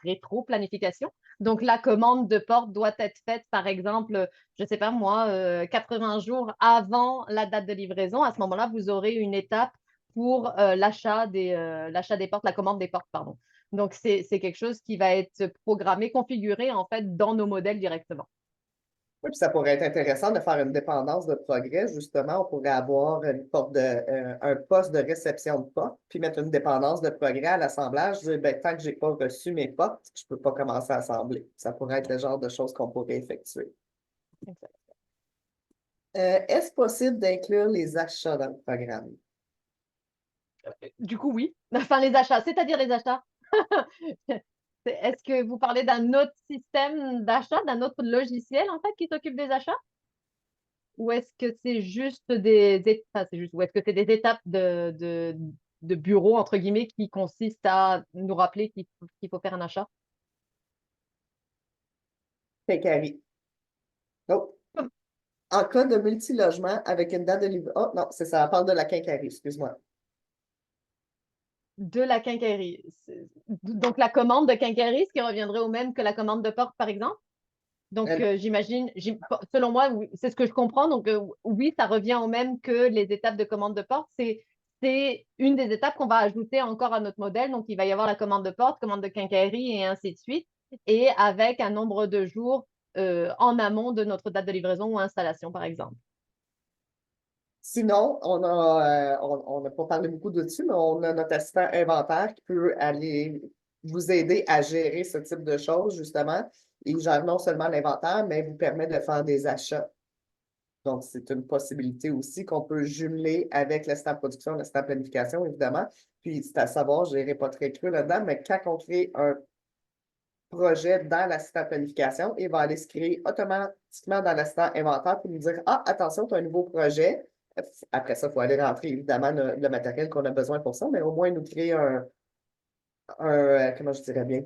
[SPEAKER 4] rétro-planification. Donc la commande de porte doit être faite, par exemple, je ne sais pas moi, 80 jours avant la date de livraison. À ce moment-là, vous aurez une étape pour l'achat des portes, la commande des portes, pardon. Donc, c'est quelque chose qui va être programmé, configuré en fait dans nos modèles directement.
[SPEAKER 3] Oui, puis ça pourrait être intéressant de faire une dépendance de progrès. Justement, on pourrait avoir un poste de réception de porte, puis mettre une dépendance de progrès à l'assemblage. Dire, ben, tant que je n'ai pas reçu mes portes, je ne peux pas commencer à assembler. Ça pourrait être le genre de choses qu'on pourrait effectuer.
[SPEAKER 4] Exact.
[SPEAKER 3] Est-ce possible d'inclure les achats dans le programme?
[SPEAKER 4] Du coup, oui. Enfin, les achats, c'est-à-dire les achats. Est-ce que vous parlez d'un autre système d'achat, d'un autre logiciel en fait qui s'occupe des achats? Ou est-ce que c'est juste enfin, ou est-ce que c'est des étapes de bureau, entre guillemets, qui consistent à nous rappeler qu'il faut faire un achat?
[SPEAKER 3] Quincaillerie. Donc, en cas de multilogement avec une date de livraison. Oh non, c'est ça, elle parle de la quincaillerie, excuse-moi.
[SPEAKER 4] De la quincaillerie. Donc, la commande de quincaillerie, ce qui reviendrait au même que la commande de porte, par exemple? Donc, j'imagine, selon moi, c'est ce que je comprends. Donc, oui, ça revient au même que les étapes de commande de porte. C'est une des étapes qu'on va ajouter encore à notre modèle. Donc, il va y avoir la commande de porte, commande de quincaillerie et ainsi de suite. Et avec un nombre de jours en amont de notre date de livraison ou installation, par exemple.
[SPEAKER 3] Sinon, on n'a pas parlé beaucoup de dessus, mais on a notre assistant inventaire qui peut aller vous aider à gérer ce type de choses, justement. Il gère non seulement l'inventaire, mais vous permet de faire des achats. Donc, c'est une possibilité aussi qu'on peut jumeler avec l'assistant production, l'assistant planification, évidemment. Puis, c'est à savoir, je n'irai pas très cru là-dedans, mais quand on crée un projet dans l'assistant planification, il va aller se créer automatiquement dans l'assistant inventaire pour nous dire, ah, attention, tu as un nouveau projet. Après ça, il faut aller rentrer évidemment le matériel qu'on a besoin pour ça, mais au moins nous créer comment je dirais bien?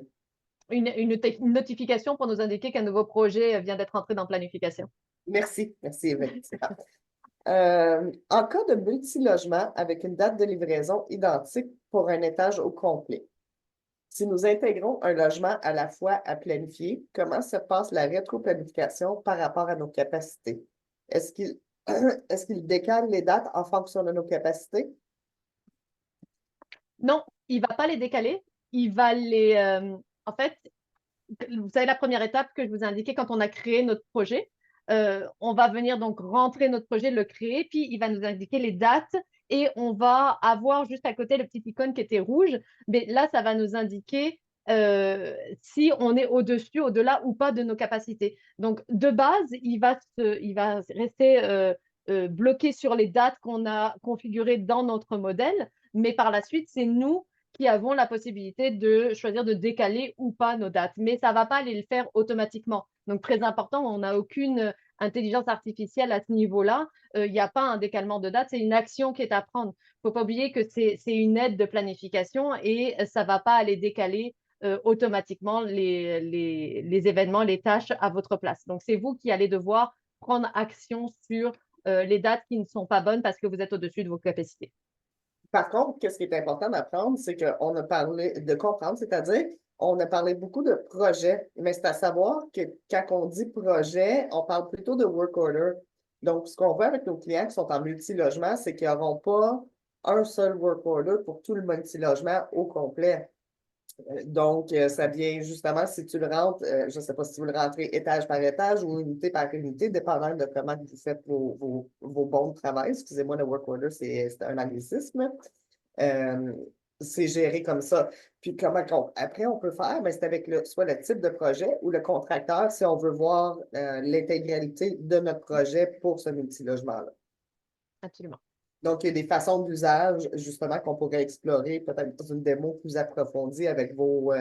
[SPEAKER 4] Une notification pour nous indiquer qu'un nouveau projet vient d'être entré dans planification.
[SPEAKER 3] Merci, effectivement. En cas de multilogement avec une date de livraison identique pour un étage au complet, si nous intégrons un logement à la fois à planifier, comment se passe la rétro-planification par rapport à nos capacités? Est-ce qu'il est-ce qu'il décale les dates en fonction de nos capacités?
[SPEAKER 4] Non, il ne va pas les décaler. Il va les. En fait, vous savez, la première étape que je vous ai indiquée quand on a créé notre projet, on va venir donc rentrer notre projet, le créer, puis il va nous indiquer les dates et on va avoir juste à côté le petit icône qui était rouge. Mais là, ça va nous indiquer si on est au-dessus, au-delà ou pas de nos capacités. Donc, de base, il va rester bloqué sur les dates qu'on a configurées dans notre modèle, mais par la suite, c'est nous qui avons la possibilité de choisir de décaler ou pas nos dates. Mais ça ne va pas aller le faire automatiquement. Donc, très important, on n'a aucune intelligence artificielle à ce niveau-là. Il n'y a pas un décalement de date, c'est une action qui est à prendre. Il ne faut pas oublier que c'est une aide de planification et ça ne va pas aller décaler automatiquement les événements, les tâches à votre place. Donc, c'est vous qui allez devoir prendre action sur les dates qui ne sont pas bonnes parce que vous êtes au-dessus de vos capacités.
[SPEAKER 3] Par contre, qu'est-ce qui est important d'apprendre, c'est qu'on a parlé de comprendre, c'est-à-dire, on a parlé beaucoup de projet, mais c'est à savoir que quand on dit projet, on parle plutôt de work order. Donc, ce qu'on voit avec nos clients qui sont en multilogement, c'est qu'ils n'auront pas un seul work order pour tout le multilogement au complet. Donc, ça vient justement, si tu le rentres, je ne sais pas si tu veux le rentrer étage par étage ou unité par unité, dépendant de comment vous faites vos bons de travail. Excusez-moi, le work order, c'est un anglicisme. Euh, c'est géré comme ça. Puis après, on peut faire, mais c'est avec soit le type de projet ou le contracteur si on veut voir l'intégralité de notre projet pour ce multilogement-là.
[SPEAKER 4] Absolument.
[SPEAKER 3] Donc, il y a des façons d'usage, justement, qu'on pourrait explorer peut-être dans une démo plus approfondie avec vos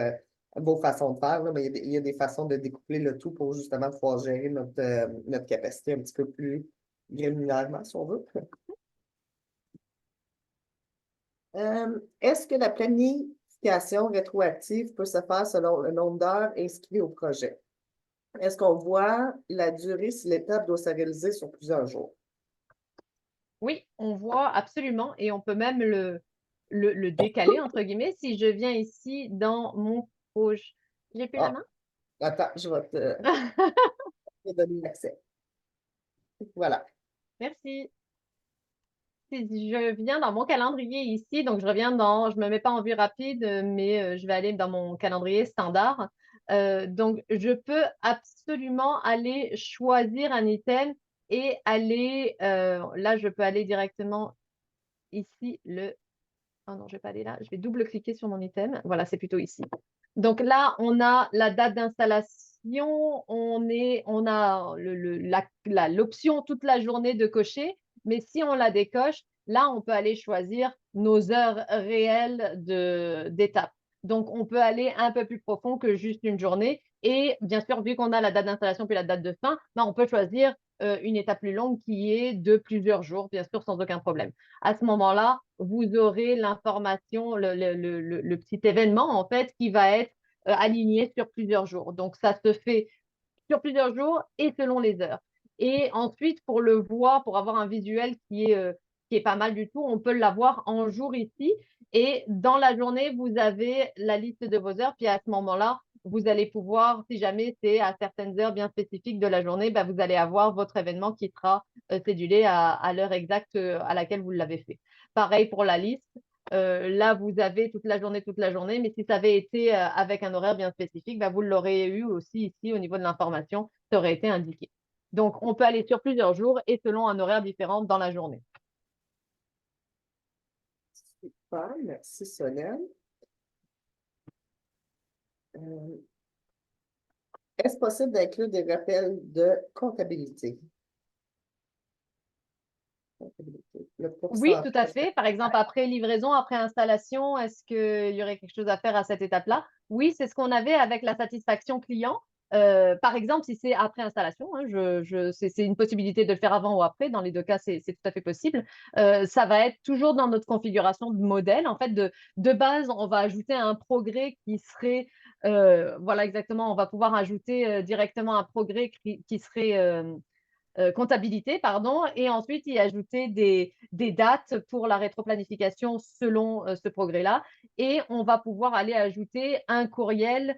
[SPEAKER 3] façons de faire, là, mais il y a des façons de découpler le tout pour justement pouvoir gérer notre capacité un petit peu plus granulairement, si on veut. Est-ce que la planification rétroactive peut se faire selon le nombre d'heures inscrites au projet? Est-ce qu'on voit la durée si l'étape doit se réaliser sur plusieurs jours?
[SPEAKER 4] Oui, on voit absolument et on peut même le décaler, entre guillemets. Si je viens ici dans mon projet, j'ai plus la
[SPEAKER 3] Ah,
[SPEAKER 4] main?
[SPEAKER 3] attends, je vais te donner l'accès. Voilà.
[SPEAKER 4] Merci. si je viens dans mon calendrier ici, donc je me mets pas en vue rapide, mais je vais aller dans mon calendrier standard. Donc, je peux absolument aller choisir un item et aller, là, je peux aller directement ici, oh non, je vais pas aller là, je vais double-cliquer sur mon item. Voilà, c'est plutôt ici. Donc là, on a la date d'installation, on a l'option toute la journée de cocher, mais si on la décoche, là, on peut aller choisir nos heures réelles d'étape. Donc, on peut aller un peu plus profond que juste une journée. Et bien sûr, vu qu'on a la date d'installation puis la date de fin, ben, on peut choisir une étape plus longue qui est de plusieurs jours, bien sûr, sans aucun problème. À ce moment-là, vous aurez l'information, le petit événement, en fait, qui va être aligné sur plusieurs jours. Donc, ça se fait sur plusieurs jours et selon les heures. Et ensuite, pour le voir, pour avoir un visuel qui est pas mal du tout, on peut l'avoir en jour ici. Et dans la journée, vous avez la liste de vos heures. Puis à ce moment-là, vous allez pouvoir, si jamais c'est à certaines heures bien spécifiques de la journée, ben, vous allez avoir votre événement qui sera cédulé à l'heure exacte à laquelle vous l'avez fait. Pareil pour la liste. Là, vous avez toute la journée, mais si ça avait été avec un horaire bien spécifique, bah, vous l'aurez eu aussi ici au niveau de l'information, ça aurait été indiqué. Donc, on peut aller sur plusieurs jours et selon un horaire différent dans la journée.
[SPEAKER 3] Super, merci Solène. Est-ce possible d'inclure des rappels de comptabilité?
[SPEAKER 4] Oui, tout à fait. Par exemple, après livraison, après installation, est-ce qu'il y aurait quelque chose à faire à cette étape-là? Oui, c'est ce qu'on avait avec la satisfaction client. Par exemple, si c'est après installation, hein, c'est une possibilité de le faire avant ou après. Dans les deux cas, c'est tout à fait possible. Ça va être toujours dans notre configuration de modèle. En fait, de base, on va ajouter un progrès qui serait, voilà exactement, on va pouvoir ajouter directement un progrès qui serait comptabilité, pardon, et ensuite y ajouter des dates pour la rétroplanification selon ce progrès-là. Et on va pouvoir aller ajouter un courriel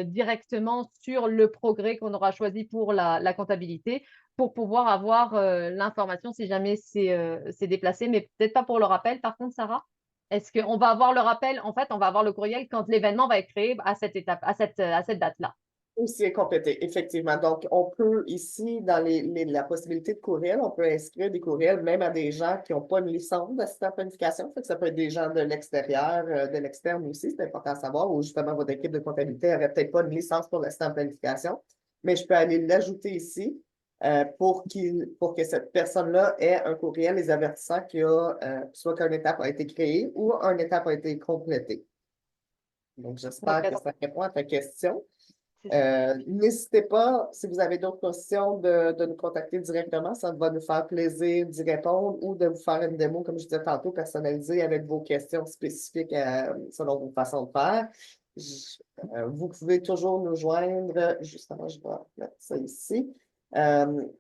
[SPEAKER 4] directement sur le progrès qu'on aura choisi pour la comptabilité pour pouvoir avoir l'information si jamais c'est déplacé, mais peut-être pas pour le rappel. Par contre, Sarah, est-ce qu'on va avoir le rappel? En fait, on va avoir le courriel quand l'événement va être créé à cette étape, à cette date-là.
[SPEAKER 3] Aussi est complété, effectivement. Donc, on peut ici, dans la possibilité de courriel, on peut inscrire des courriels même à des gens qui n'ont pas une licence d'assistant planification. Fait que ça peut être des gens de l'extérieur, de l'externe aussi, c'est important à savoir, ou justement votre équipe de comptabilité n'aurait peut-être pas une licence pour l'assistant planification. Mais je peux aller l'ajouter ici pour que cette personne-là ait un courriel les avertissant qu'il y a soit qu'une étape a été créée ou une étape a été complétée. Donc, j'espère que ça répond à ta question. N'hésitez pas, si vous avez d'autres questions, de nous contacter directement. Ça va nous faire plaisir d'y répondre ou de vous faire une démo, comme je disais tantôt, personnalisée avec vos questions spécifiques selon vos façons de faire. Vous pouvez toujours nous joindre, justement, je vais mettre ça ici,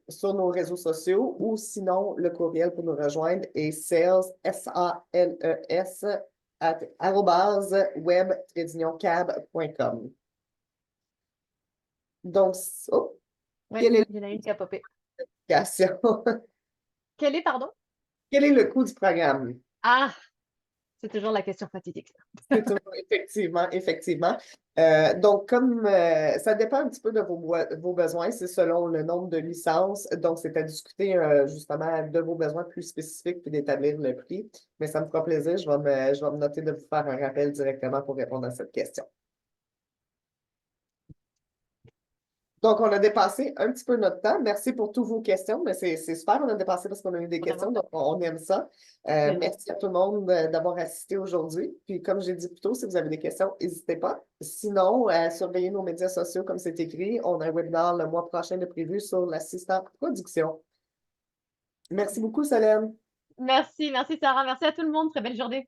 [SPEAKER 3] sur nos réseaux sociaux ou sinon, le courriel pour nous rejoindre est sales, S-A-L-E-S, @web-cab.com. Donc, oh,
[SPEAKER 4] Oui,
[SPEAKER 3] quelle est
[SPEAKER 4] il y en a une qui a popé.
[SPEAKER 3] l'application?
[SPEAKER 4] Quel est, pardon?
[SPEAKER 3] Quel est le coût du programme?
[SPEAKER 4] Ah, c'est toujours la question fatidique.
[SPEAKER 3] C'est toujours, effectivement, effectivement. Donc, comme ça dépend un petit peu de vos besoins, c'est selon le nombre de licences. Donc, c'est à discuter justement de vos besoins plus spécifiques puis d'établir le prix. Mais ça me fera plaisir. Je vais me noter de vous faire un rappel directement pour répondre à cette question. Donc, on a dépassé un petit peu notre temps. Merci pour toutes vos questions, mais c'est super, on a dépassé parce qu'on a eu des questions, donc on aime ça. Merci à tout le monde d'avoir assisté aujourd'hui. Puis, comme j'ai dit plus tôt, si vous avez des questions, n'hésitez pas. Sinon, surveillez nos médias sociaux comme c'est écrit. On a un webinaire le mois prochain de prévu sur l'assistant production. Merci beaucoup, Solène.
[SPEAKER 4] Merci Sarah, merci à tout le monde. Très belle journée.